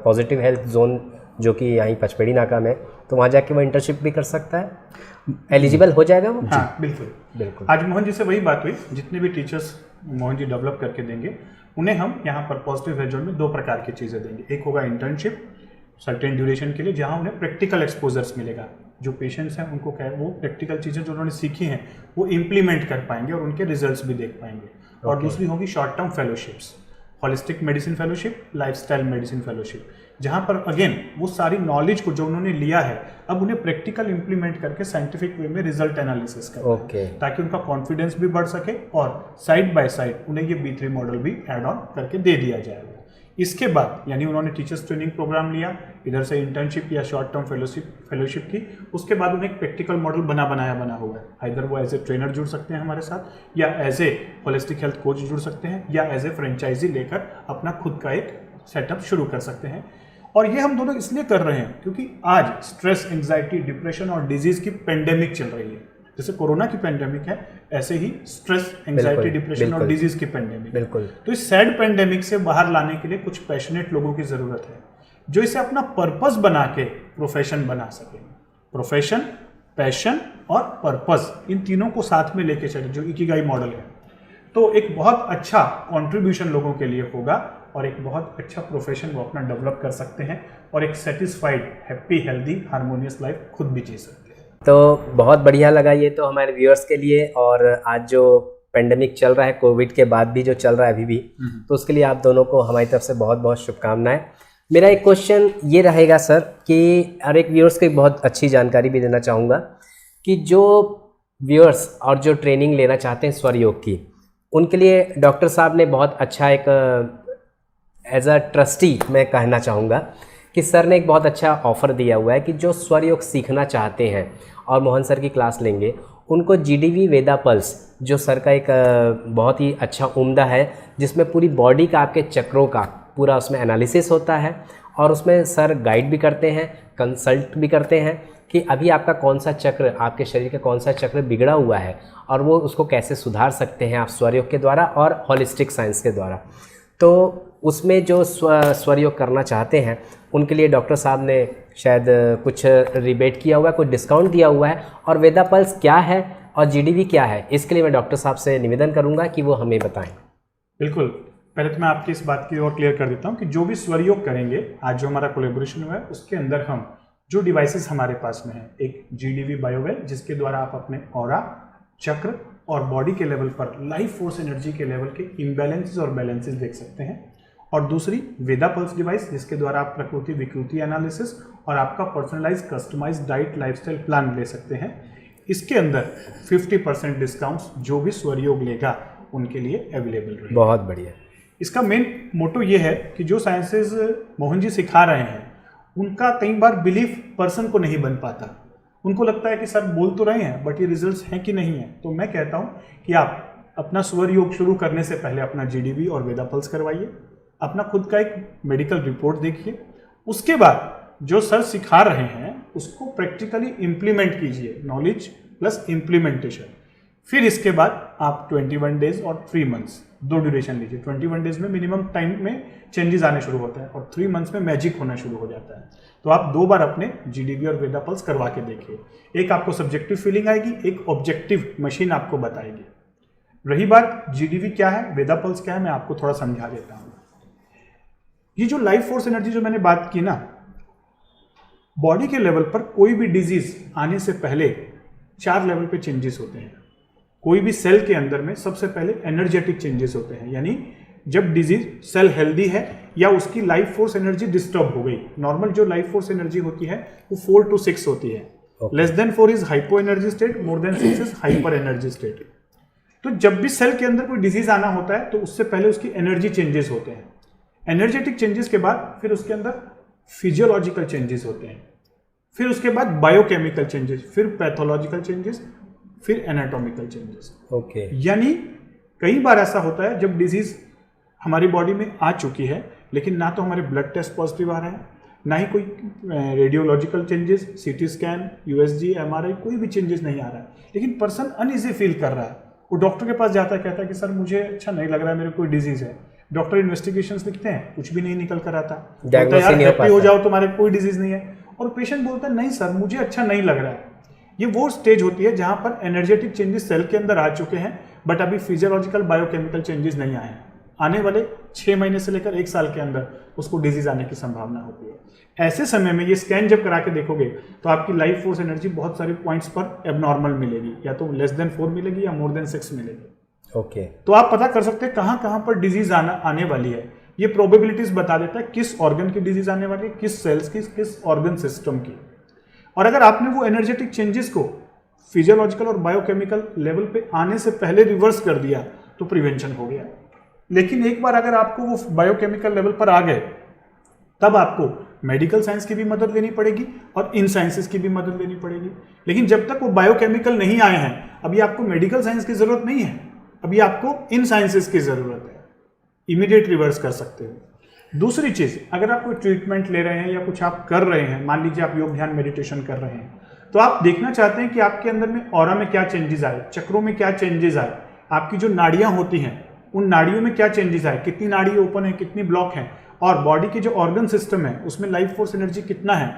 पॉजिटिव हेल्थ जोन जो कि यहीं पचपेड़ी नाका में, तो वहाँ जाके वो इंटर्नशिप भी कर सकता है, एलिजिबल हो जाएगा वो? हाँ बिल्कुल। आज मोहन जी से वही बात हुई, जितने भी टीचर्स मोहन जी डेवलप करके देंगे उन्हें हम यहाँ पर पॉजिटिव हेल्थ जोन में 2 प्रकार की चीज़ें देंगे। एक होगा इंटर्नशिप सर्टेन ड्यूरेशन के लिए, जहाँ उन्हें प्रैक्टिकल एक्सपोजर्स मिलेगा। जो पेशेंट्स हैं उनको क्या है वो प्रैक्टिकल चीज़ें जो उन्होंने सीखी हैं वो इम्प्लीमेंट कर पाएंगे और उनके रिजल्ट्स भी देख पाएंगे। और दूसरी होगी short term fellowships, holistic medicine fellowship, lifestyle medicine fellowship, जहाँ पर अगेन वो सारी नॉलेज को जो उन्होंने लिया है अब उन्हें प्रैक्टिकल इंप्लीमेंट करके साइंटिफिक वे में रिजल्ट एनालिसिस करना है, ताकि उनका कॉन्फिडेंस भी बढ़ सके और साइड बाय साइड उन्हें ये B3 मॉडल भी ऐड ऑन करके दे दिया जाएगा। इसके बाद यानी उन्होंने टीचर्स ट्रेनिंग प्रोग्राम लिया, इधर से इंटर्नशिप या शॉर्ट टर्म फेलोशिप की, उसके बाद उन्हें एक प्रैक्टिकल मॉडल बना हुआ है। आइदर वो एज ए ट्रेनर जुड़ सकते हैं हमारे साथ, या as a holistic health coach जुड़ सकते हैं, या एज ए फ्रेंचाइजी लेकर अपना खुद का एक सेटअप शुरू कर सकते हैं। और ये हम दोनों इसलिए कर रहे हैं क्योंकि आज स्ट्रेस, एंग्जाइटी, डिप्रेशन और डिजीज की पेंडेमिक चल रही है। जैसे कोरोना की पेंडेमिक है, ऐसे ही स्ट्रेस, एंग्जाइटी, डिप्रेशन और डिजीज की पेंडेमिक। बिल्कुल। तो इस सैड पेंडेमिक से बाहर लाने के लिए कुछ पैशनेट लोगों की जरूरत है, जो इसे अपना पर्पस बना के प्रोफेशन बना सके। प्रोफेशन, पैशन और पर्पस, इन तीनों को साथ में लेके चले, जो इकिगाई मॉडल है। तो एक बहुत अच्छा कंट्रीब्यूशन लोगों के लिए होगा और एक बहुत अच्छा प्रोफेशन वो अपना डेवलप कर सकते हैं और एक satisfied, happy, healthy, harmonious life खुद भी जी सकते हैं। तो बहुत बढ़िया लगा ये तो हमारे व्यूअर्स के लिए। और आज जो पेंडेमिक चल रहा है, कोविड के बाद भी जो चल रहा है अभी भी, तो उसके लिए आप दोनों को हमारी तरफ से बहुत बहुत शुभकामनाएं। मेरा एक क्वेश्चन ये रहेगा सर कि हर एक व्यूअर्स को एक बहुत अच्छी जानकारी भी देना चाहूँगा कि जो व्यूअर्स और जो ट्रेनिंग लेना चाहते हैं स्वर योग की, उनके लिए डॉक्टर साहब ने बहुत अच्छा एक एज अ ट्रस्टी मैं कहना चाहूँगा कि सर ने एक बहुत अच्छा ऑफ़र दिया हुआ है कि जो स्वर योग सीखना चाहते हैं और मोहन सर की क्लास लेंगे, उनको GDV वेदा पल्स, जो सर का एक बहुत ही अच्छा उम्दा है, जिसमें पूरी बॉडी का, आपके चक्रों का पूरा उसमें एनालिसिस होता है और उसमें सर गाइड भी करते हैं, कंसल्ट भी करते हैं कि अभी आपका कौन सा चक्र, आपके शरीर का कौन सा चक्र बिगड़ा हुआ है और वो उसको कैसे सुधार सकते हैं आप स्वर योग के द्वारा और होलिस्टिक साइंस के द्वारा। तो उसमें जो स्वर योग करना चाहते हैं उनके लिए डॉक्टर साहब ने शायद कुछ रिबेट किया हुआ है, कुछ डिस्काउंट दिया हुआ है। और वेदा पल्स क्या है और GDV क्या है, इसके लिए मैं डॉक्टर साहब से निवेदन करूंगा कि वो हमें बताएं। बिल्कुल, पहले तो मैं आपकी इस बात की और क्लियर कर देता हूं कि जो भी स्वर योग करेंगे, आज जो हमारा कोलेबोरेशन हुआ है उसके अंदर हम जो डिवाइसेस हमारे पास में है, एक GDV बायोवेल, जिसके द्वारा आप अपने ऑरा, चक्र और बॉडी के लेवल पर लाइफ फोर्स एनर्जी के लेवल के इम्बैलेंसेस और बैलेंसेस देख सकते हैं, और दूसरी वेदा पल्स डिवाइस, जिसके द्वारा आप प्रकृति विकृति एनालिसिस और आपका personalize customize diet lifestyle plan ले सकते हैं। इसके अंदर 50% डिस्काउंट्स जो भी स्वर योग लेगा उनके लिए अवेलेबल रहेगा। बहुत बढ़िया। इसका मेन मोटो ये है कि जो साइंसेज मोहन जी सिखा रहे हैं उनका कई बार बिलीफ पर्सन को नहीं बन पाता। उनको लगता है कि सर बोल तो रहे हैं बट ये रिजल्ट्स हैं कि नहीं है। तो मैं कहता हूँ कि आप अपना स्वर योग शुरू करने से पहले अपना GDV और वेदा पल्स करवाइए, अपना खुद का एक मेडिकल रिपोर्ट देखिए, उसके बाद जो सर सिखा रहे हैं उसको प्रैक्टिकली इम्प्लीमेंट कीजिए, नॉलेज प्लस इम्प्लीमेंटेशन। फिर इसके बाद आप 21 डेज और 3 मंथ्स दो ड्यूरेशन लीजिए। 21 डेज में मिनिमम टाइम में चेंजेस आने शुरू होते हैं और 3 मंथ्स में मैजिक होना शुरू हो जाता है। तो आप 2 बार अपने GDV और वेदा पल्स करवा के देखिए। एक आपको सब्जेक्टिव फीलिंग आएगी, एक ऑब्जेक्टिव मशीन आपको बताएगी। रही बात GDV क्या है, वेदा पल्स क्या है, मैं आपको थोड़ा समझा देता हूँ। ये जो लाइफ फोर्स एनर्जी जो मैंने बात की ना, बॉडी के लेवल पर कोई भी डिजीज आने से पहले 4 लेवल पे चेंजेस होते हैं। कोई भी सेल के अंदर में सबसे पहले एनर्जेटिक चेंजेस होते हैं, यानी जब डिजीज सेल हेल्दी है या उसकी लाइफ फोर्स एनर्जी डिस्टर्ब हो गई। नॉर्मल जो लाइफ फोर्स एनर्जी होती है वो 4 to 6 होती है। Less than 4 is hypo energy state, more than 6 is hyper energy state. तो जब भी सेल के अंदर कोई डिजीज आना होता है तो उससे पहले उसकी एनर्जी चेंजेस होते हैं। एनर्जेटिक चेंजेस के बाद फिर उसके अंदर फिजियोलॉजिकल चेंजेस होते हैं, फिर उसके बाद बायोकेमिकल चेंजेस, फिर पैथोलॉजिकल चेंजेस, फिर एनाटॉमिकल चेंजेस। ओके। यानी कई बार ऐसा होता है जब डिजीज हमारी बॉडी में आ चुकी है लेकिन ना तो हमारे ब्लड टेस्ट पॉजिटिव आ रहे हैं, ना ही कोई radiological changes, CT scan, USG, MRI, कोई भी चेंजेस नहीं आ रहा है, लेकिन पर्सन अनईजी फील कर रहा है। वो डॉक्टर के पास जाता है, कहता है कि सर मुझे अच्छा नहीं लग रहा है, मेरे कोई डिजीज है। डॉक्टर इन्वेस्टिगेशंस लिखते हैं, कुछ भी नहीं निकल कर आता, हैप्पी हो जाओ तुम्हारे कोई डिजीज नहीं है। और पेशेंट बोलता है नहीं सर मुझे अच्छा नहीं लग रहा है। ये वो स्टेज होती है जहां पर एनर्जेटिक चेंजेस सेल के अंदर आ चुके हैं बट अभी फिजियोलॉजिकल बायोकेमिकल चेंजेस नहीं आए हैं। आने वाले 6 महीने से लेकर 1 साल के अंदर उसको डिजीज आने की संभावना होती है। ऐसे समय में ये स्कैन जब करा के देखोगे तो आपकी लाइफ फोर्स एनर्जी बहुत सारे पॉइंट्स पर एबनॉर्मल मिलेगी, या तो लेस देन 4 मिलेगी या मोर देन 6 मिलेगी। ओके। तो आप पता कर सकते हैं कहाँ कहाँ पर डिजीज आने वाली है। ये प्रोबेबिलिटीज बता देता है किस ऑर्गन की डिजीज आने वाली है, किस सेल्स की, किस ऑर्गन सिस्टम की। और अगर आपने वो एनर्जेटिक चेंजेस को फिजियोलॉजिकल और बायोकेमिकल लेवल पे आने से पहले रिवर्स कर दिया तो प्रिवेंशन हो गया। लेकिन एक बार अगर आपको वो बायोकेमिकल लेवल पर आ गए तब आपको मेडिकल साइंस की भी मदद लेनी पड़ेगी और इन साइंसेस की भी मदद लेनी पड़ेगी। लेकिन जब तक वो बायोकेमिकल नहीं आए हैं अभी आपको मेडिकल साइंस की जरूरत नहीं है, अभी आपको इन साइंसेस की जरूरत है। इमीडिएट रिवर्स कर सकते हो। दूसरी चीज, अगर आप कोई ट्रीटमेंट ले रहे हैं या कुछ आप कर रहे हैं, मान लीजिए आप योग ध्यान मेडिटेशन कर रहे हैं, तो आप देखना चाहते हैं कि आपके अंदर में ऑरा में क्या चेंजेस आए, चक्रों में क्या चेंजेस आए, आपकी जो नाड़ियां होती हैं उन नाड़ियों में क्या चेंजेस आए, कितनी नाड़ी ओपन है, कितनी ब्लॉक है, और बॉडी की जो ऑर्गन सिस्टम है उसमें लाइफ फोर्स एनर्जी कितना है।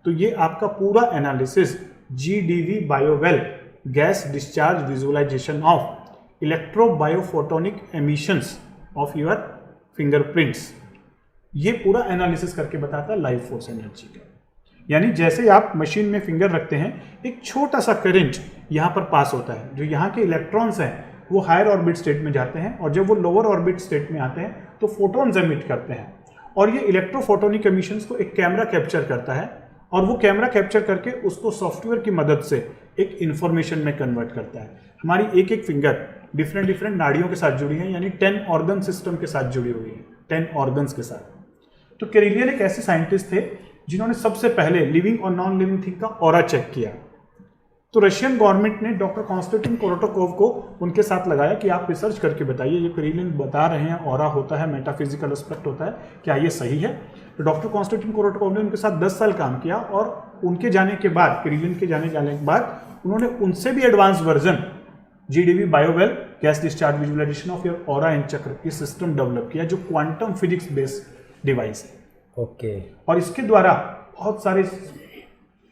तो ये आपका पूरा analysis GDV Biowell, gas discharge visualization of electro biophotonic emissions of your fingerprints, ये पूरा एनालिसिस करके बताता है लाइफ फोर्स एनर्जी का। यानी जैसे आप मशीन में फिंगर रखते हैं, एक छोटा सा करंट यहाँ पर पास होता है, जो यहाँ के इलेक्ट्रॉन्स हैं वो हायर ऑर्बिट स्टेट में जाते हैं, और जब वो लोअर ऑर्बिट स्टेट में आते हैं तो फोटॉन्स एमिट करते हैं, और ये इलेक्ट्रोफोटोनिक एमिशंस को एक कैमरा कैप्चर करता है, और वो कैमरा कैप्चर करके उसको सॉफ्टवेयर की मदद से एक इंफॉर्मेशन में कन्वर्ट करता है। हमारी एक एक फिंगर डिफरेंट डिफरेंट नाड़ियों के साथ जुड़ी है, यानी 10 ऑर्गन सिस्टम के साथ जुड़ी हुई है, 10 ऑर्गन्स के साथ। तो कैरिलियन एक ऐसे साइंटिस्ट थे जिन्होंने सबसे पहले लिविंग और नॉन लिविंग थिंग का ऑरा चेक किया। तो रशियन गवर्नमेंट ने डॉक्टर कॉन्स्टेंटिन कोरोटोकोव को उनके साथ लगाया कि आप रिसर्च करके बताइए, ये कैरिलियन बता रहे हैं ऑरा होता है, मेटाफिजिकल एस्पेक्ट होता है, क्या ये सही है। तो डॉक्टर कॉन्स्टेंटिन कोरोटोकोव ने उनके साथ 10 साल काम किया, और उनके जाने के बाद, कैरिलियन के जाने के बाद उन्होंने उनसे भी advance version GDV Biowell, gas discharge visualization of your aura and chakra, ये सिस्टम डेवलप किया जो क्वांटम फिजिक्स बेस्ड डिवाइस है। ओके। और इसके द्वारा बहुत सारे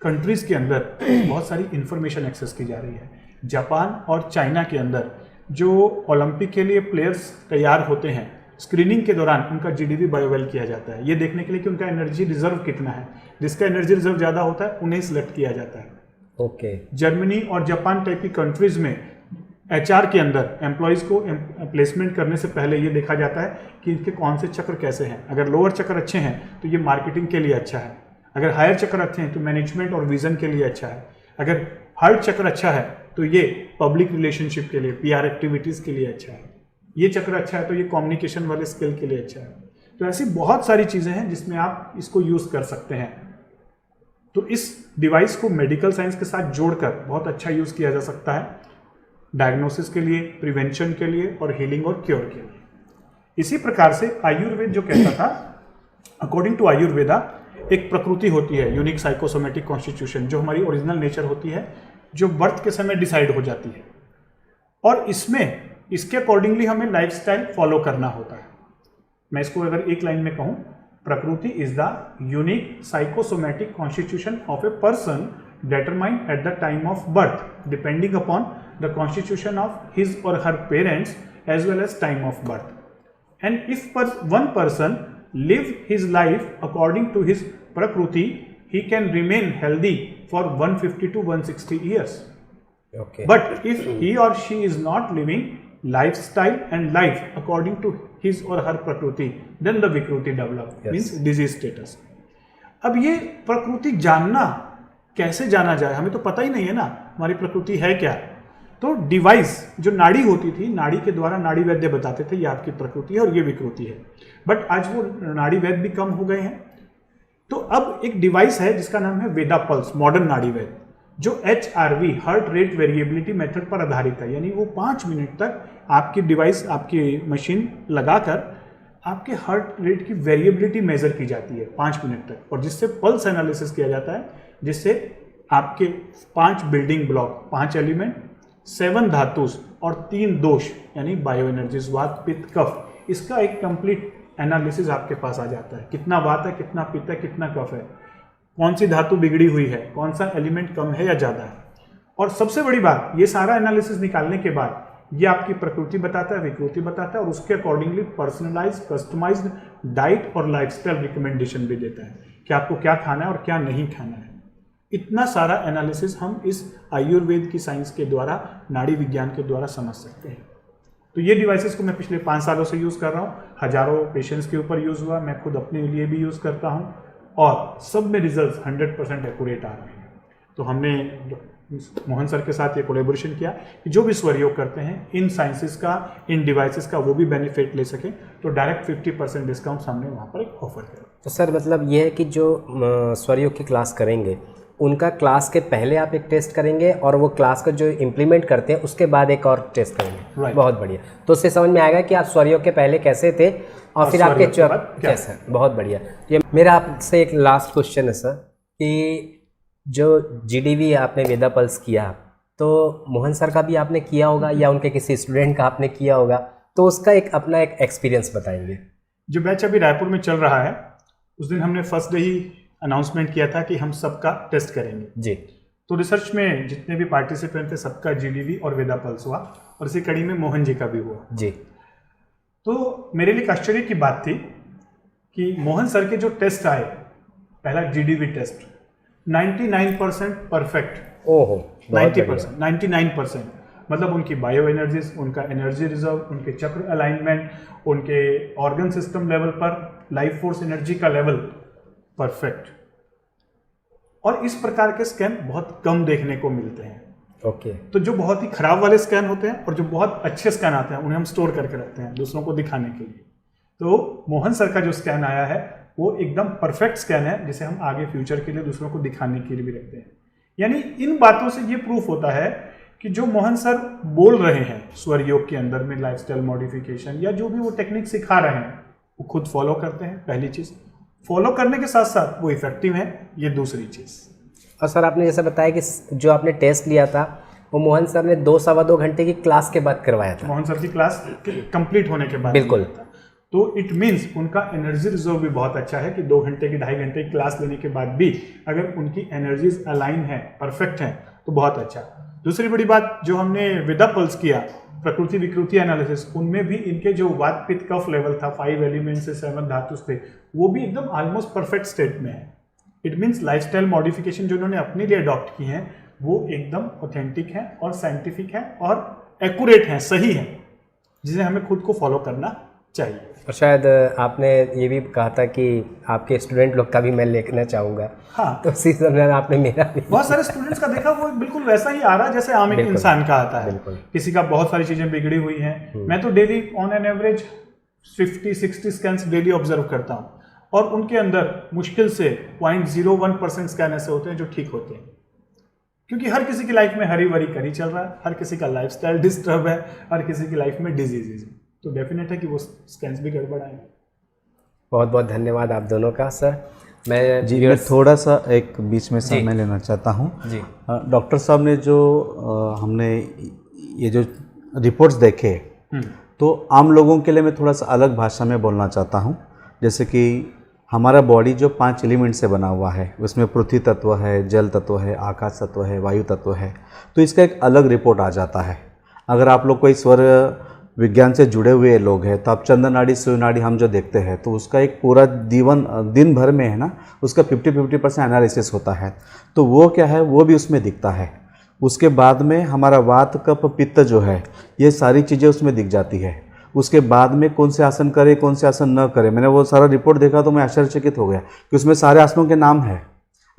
कंट्रीज के अंदर बहुत सारी इंफॉर्मेशन एक्सेस की जा रही है। जापान और चाइना के अंदर जो ओलंपिक के लिए प्लेयर्स तैयार होते हैं, स्क्रीनिंग के दौरान उनका GDV बायोवेल किया जाता है, ये देखने के लिए कि उनका एनर्जी रिजर्व कितना है। जिसका एनर्जी रिजर्व ज़्यादा होता है उन्हें सिलेक्ट किया जाता है। ओके। जर्मनी और जापान टाइप की कंट्रीज में HR के अंदर एम्प्लॉयज़ को प्लेसमेंट करने से पहले ये देखा जाता है कि इनके कौन से चक्र कैसे हैं। अगर लोअर चक्र अच्छे हैं तो ये मार्केटिंग के लिए अच्छा है, अगर हायर चक्र अच्छे हैं तो मैनेजमेंट और विजन के लिए अच्छा है, अगर हार्ट चक्र अच्छा है तो ये पब्लिक रिलेशनशिप के लिए, PR एक्टिविटीज़ के लिए अच्छा है, ये चक्र अच्छा है तो ये कम्युनिकेशन वाले स्किल के लिए अच्छा है। तो ऐसी बहुत सारी चीज़ें हैं जिसमें आप इसको यूज़ कर सकते हैं। तो इस डिवाइस को मेडिकल साइंस के साथ जोड़कर बहुत अच्छा यूज़ किया जा सकता है, डायग्नोसिस के लिए, प्रिवेंशन के लिए, और हीलिंग और क्योर के लिए। इसी प्रकार से आयुर्वेद जो कहता था, अकॉर्डिंग टू आयुर्वेदा एक प्रकृति होती है, यूनिक साइकोसोमेटिक कॉन्स्टिट्यूशन, जो हमारी ओरिजिनल नेचर होती है, जो बर्थ के समय डिसाइड हो जाती है, और इसमें इसके अकॉर्डिंगली हमें लाइफस्टाइल फॉलो करना होता है। मैं इसको अगर एक लाइन में कहूँ, प्रकृति is the unique psychosomatic constitution of a person determined at the time of birth depending upon the constitution of his or her parents as well as time of birth, and if one person live his life according to his prakruti, he can remain healthy for 150 to 160 years. Okay. But if he or she is not living lifestyle and life according to his or her prakruti, then the vikruti develop, Yes. means disease status. अब ये प्रकृति जानना, कैसे जाना जाए, हमें तो पता ही नहीं है ना हमारी प्रकृति है क्या। तो डिवाइस जो नाड़ी होती थी, नाड़ी के द्वारा नाड़ी वैद्य बताते थे ये आपकी प्रकृति है और ये विकृति है, बट आज वो नाड़ी वैद्य भी कम हो गए हैं। तो अब एक डिवाइस है जिसका नाम है वेदा पल्स, मॉडर्न नाड़ी वैद्य, जो HRV, heart rate variability method पर आधारित है। यानी वो 5 मिनट तक आपकी डिवाइस, आपकी मशीन लगाकर आपके हार्ट रेट की वेरिएबिलिटी मेजर की जाती है 5 मिनट तक, और जिससे पल्स एनालिसिस किया जाता है, जिससे आपके 5 बिल्डिंग ब्लॉक, 5 एलिमेंट, 7 धातुस और 3 दोष यानी बायो एनर्जीज, वात पित्त कफ, इसका एक कंप्लीट एनालिसिस आपके पास आ जाता है। कितना वात है, कितना पित्त है, कितना कफ है, कौन सी धातु बिगड़ी हुई है, कौन सा एलिमेंट कम है या ज़्यादा है। और सबसे बड़ी बात, ये सारा एनालिसिस निकालने के बाद ये आपकी प्रकृति बताता है, विकृति बताता है, और उसके अकॉर्डिंगली पर्सनलाइज, कस्टमाइज्ड डाइट और लाइफस्टाइल रिकमेंडेशन भी देता है कि आपको क्या खाना है और क्या नहीं खाना है। इतना सारा एनालिसिस हम इस आयुर्वेद की साइंस के द्वारा, नाड़ी विज्ञान के द्वारा समझ सकते हैं। तो ये डिवाइसेस को मैं पिछले 5 सालों से यूज़ कर रहा हूँ, हज़ारों पेशेंट्स के ऊपर यूज़ हुआ, मैं खुद अपने लिए भी यूज़ करता हूँ और सब में रिजल्ट 100% एक्यूरेट आ रहे हैं। तो हमने मोहन सर के साथ ये कोलेबोरेशन किया कि जो भी स्वर योग करते हैं इन साइंसेस का, इन डिवाइसेस का वो भी बेनिफिट ले सकें, तो डायरेक्ट 50% डिस्काउंट हमने वहाँ पर एक ऑफर किया। तो सर मतलब ये है कि जो स्वर योग की क्लास करेंगे उनका क्लास के पहले आप एक टेस्ट करेंगे और वो क्लास को जो इम्प्लीमेंट करते हैं उसके बाद एक और टेस्ट करेंगे। Right. बहुत बढ़िया। तो उससे समझ में आएगा कि आप स्वर योग के पहले कैसे थे और फिर आपके कैसे। बहुत बढ़िया। ये मेरा आपसे एक लास्ट क्वेश्चन है सर कि जो GDV आपने वेदा पल्स किया तो मोहन सर का भी आपने किया होगा या उनके किसी स्टूडेंट का आपने किया होगा, तो उसका एक अपना एक एक्सपीरियंस बताएंगे। जो बैच अभी रायपुर में चल रहा है उस दिन हमने फर्स्ट डे ही अनाउंसमेंट किया था कि हम सबका टेस्ट करेंगे जी। तो रिसर्च में जितने भी पार्टिसिपेंट थे सबका GDV और वेदा पल्स हुआ और इसी कड़ी में मोहन जी का भी हुआ जी। तो मेरे लिए आश्चर्य की बात थी कि मोहन सर के जो टेस्ट आए, पहला GDV टेस्ट 99% परफेक्ट। ओहो, 90%, 99%, मतलब उनकी बायो एनर्जीज, उनका एनर्जी रिजर्व, उनके चक्र अलाइनमेंट, उनके ऑर्गन सिस्टम लेवल पर लाइफ फोर्स एनर्जी का लेवल परफेक्ट। और इस प्रकार के स्कैन बहुत कम देखने को मिलते हैं। ओके। तो जो बहुत ही खराब वाले स्कैन होते हैं और जो बहुत अच्छे स्कैन आते हैं उन्हें हम स्टोर करके रखते हैं दूसरों को दिखाने के लिए। तो मोहन सर का जो स्कैन आया है वो एकदम परफेक्ट स्कैन है जिसे हम आगे फ्यूचर के लिए दूसरों को दिखाने के लिए भी रखते हैं। यानी इन बातों से ये प्रूफ होता है कि जो मोहन सर बोल रहे हैं स्वर योग के अंदर में लाइफस्टाइल मॉडिफिकेशन या जो भी वो टेक्निक सिखा रहे हैं वो खुद फॉलो करते हैं। पहली चीज़, फॉलो करने के साथ साथ वो इफेक्टिव है, ये दूसरी चीज़। और सर आपने जैसे बताया कि जो आपने टेस्ट लिया था वो मोहन सर ने 2-2.25 घंटे की क्लास के बाद करवाया था। मोहन सर की क्लास कंप्लीट होने के बाद बिल्कुल। तो इट मीन्स उनका एनर्जी रिजर्व भी बहुत अच्छा है कि 2 घंटे की 2.5 घंटे की क्लास लेने के बाद भी अगर उनकी एनर्जीज अलाइन है, परफेक्ट है, तो बहुत अच्छा। दूसरी बड़ी बात जो हमने वेदा पल्स किया, प्रकृति विकृति एनालिसिस, उनमें भी इनके जो वात पित्त कफ लेवल था 5 एलिमेंट से 7 धातु थे वो भी एकदम ऑलमोस्ट परफेक्ट स्टेट में है। इट मीन्स लाइफस्टाइल मॉडिफिकेशन जो उन्होंने अपने लिए अडॉप्ट की हैं वो एकदम ऑथेंटिक है और साइंटिफिक है और एक्यूरेट है, सही है, जिसे हमें खुद को फॉलो करना चाहिए। और शायद आपने ये भी कहा था कि आपके स्टूडेंट लोग का भी मैं लिखना चाहूँगा। हाँ, तो इसी समय आपने मेरा भी बहुत सारे स्टूडेंट्स का देखा वो बिल्कुल वैसा ही आ रहा है जैसे आम एक इंसान का आता है। किसी का बहुत सारी चीज़ें बिगड़ी हुई हैं। मैं तो daily on an average 50-60 scans daily observe करता हूँ और उनके अंदर मुश्किल से 0.01% स्कैन ऐसे होते हैं जो ठीक होते हैं, क्योंकि हर किसी की लाइफ में हरी भरी करी चल रहा है, हर किसी का लाइफस्टाइल डिस्टर्ब है, हर किसी की लाइफ में डिजीजेज है, तो डेफिनेट है कि वो स्कैन्स भी गड़बड़ आएंगे। बहुत बहुत धन्यवाद आप दोनों का। सर मैं थोड़ा सा एक बीच में समय लेना चाहता हूँ जी। डॉक्टर साहब ने जो हमने ये जो रिपोर्ट्स देखे तो आम लोगों के लिए मैं थोड़ा सा अलग भाषा में बोलना चाहता हूँ। जैसे कि हमारा बॉडी जो 5 एलिमेंट से बना हुआ है उसमें पृथ्वी तत्व है, जल तत्व है, आकाश तत्व है, वायु तत्व है, तो इसका एक अलग रिपोर्ट आ जाता है। अगर आप लोग कोई स्वर विज्ञान से जुड़े हुए लोग हैं तो आप चंद्र नाड़ी, सूर्य नाड़ी हम जो देखते हैं तो उसका एक पूरा दिन भर में है ना उसका 50% एनालिसिस होता है, तो वो क्या है वो भी उसमें दिखता है। उसके बाद में हमारा वात कफ पित्त जो है ये सारी चीज़ें उसमें दिख जाती है। उसके बाद में कौन से आसन करे कौन से आसन न करे, मैंने वो सारा रिपोर्ट देखा तो मैं आश्चर्यचकित हो गया कि उसमें सारे आसनों के नाम है।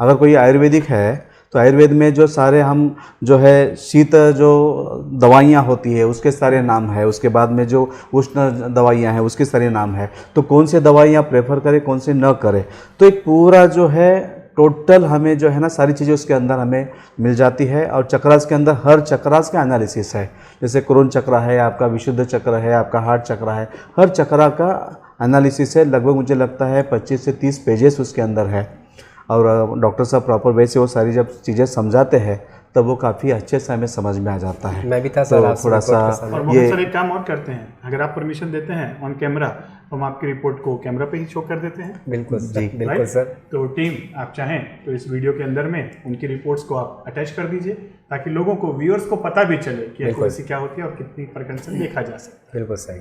अगर कोई आयुर्वेदिक है तो आयुर्वेद में जो सारे हम जो है शीत जो दवाइयाँ होती है उसके सारे नाम है, उसके बाद में जो उष्ण दवाइयाँ हैं उसके सारे नाम है, तो कौन से दवाइयाँ प्रेफर करें कौन से न करें, तो एक पूरा जो है टोटल हमें जो है ना सारी चीज़ें उसके अंदर हमें मिल जाती है। और चक्रास के अंदर हर चक्रास का एनालिसिस है, जैसे क्रोन चक्र है, आपका विशुद्ध चक्र है, आपका हार्ट चक्र है, हर चक्रा का एनालिसिस है। लगभग मुझे लगता है 25 से 30 पेजेस उसके अंदर है और डॉक्टर साहब प्रॉपर वे से वो सारी जब चीज़ें समझाते हैं तब वो काफ़ी अच्छे से हमें समझ में आ जाता है। मैं भी था सर, तो थोड़ा सा और बहुत सारे काम और करते हैं, अगर आप परमिशन देते हैं ऑन कैमरा तो हम आपकी रिपोर्ट को कैमरा पे ही शो कर देते हैं। बिल्कुल जी, बिल्कुल सर। तो टीम आप चाहें तो इस वीडियो के अंदर में उनकी रिपोर्ट्स को आप अटैच कर दीजिए ताकि लोगों को, व्यूअर्स को पता भी चले कि एक्यूरेसी क्या होती है और कितनी परसेंट देखा जा सकता है। बिल्कुल सही।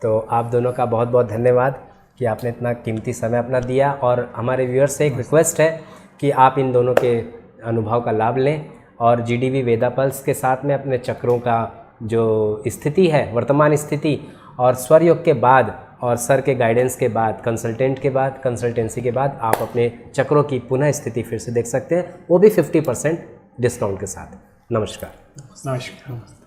तो आप दोनों का बहुत बहुत धन्यवाद कि आपने इतना कीमती समय अपना दिया, और हमारे व्यूअर्स से एक रिक्वेस्ट है कि आप इन दोनों के अनुभव का लाभ लें और GDV वेदा पल्स के साथ में अपने चक्रों का जो स्थिति है, वर्तमान स्थिति, और स्वर योग के बाद और सर के गाइडेंस के बाद, कंसल्टेंसी के बाद आप अपने चक्रों की पुनः स्थिति फिर से देख सकते हैं, वो भी 50% डिस्काउंट के साथ। नमस्कार। नमस्कार।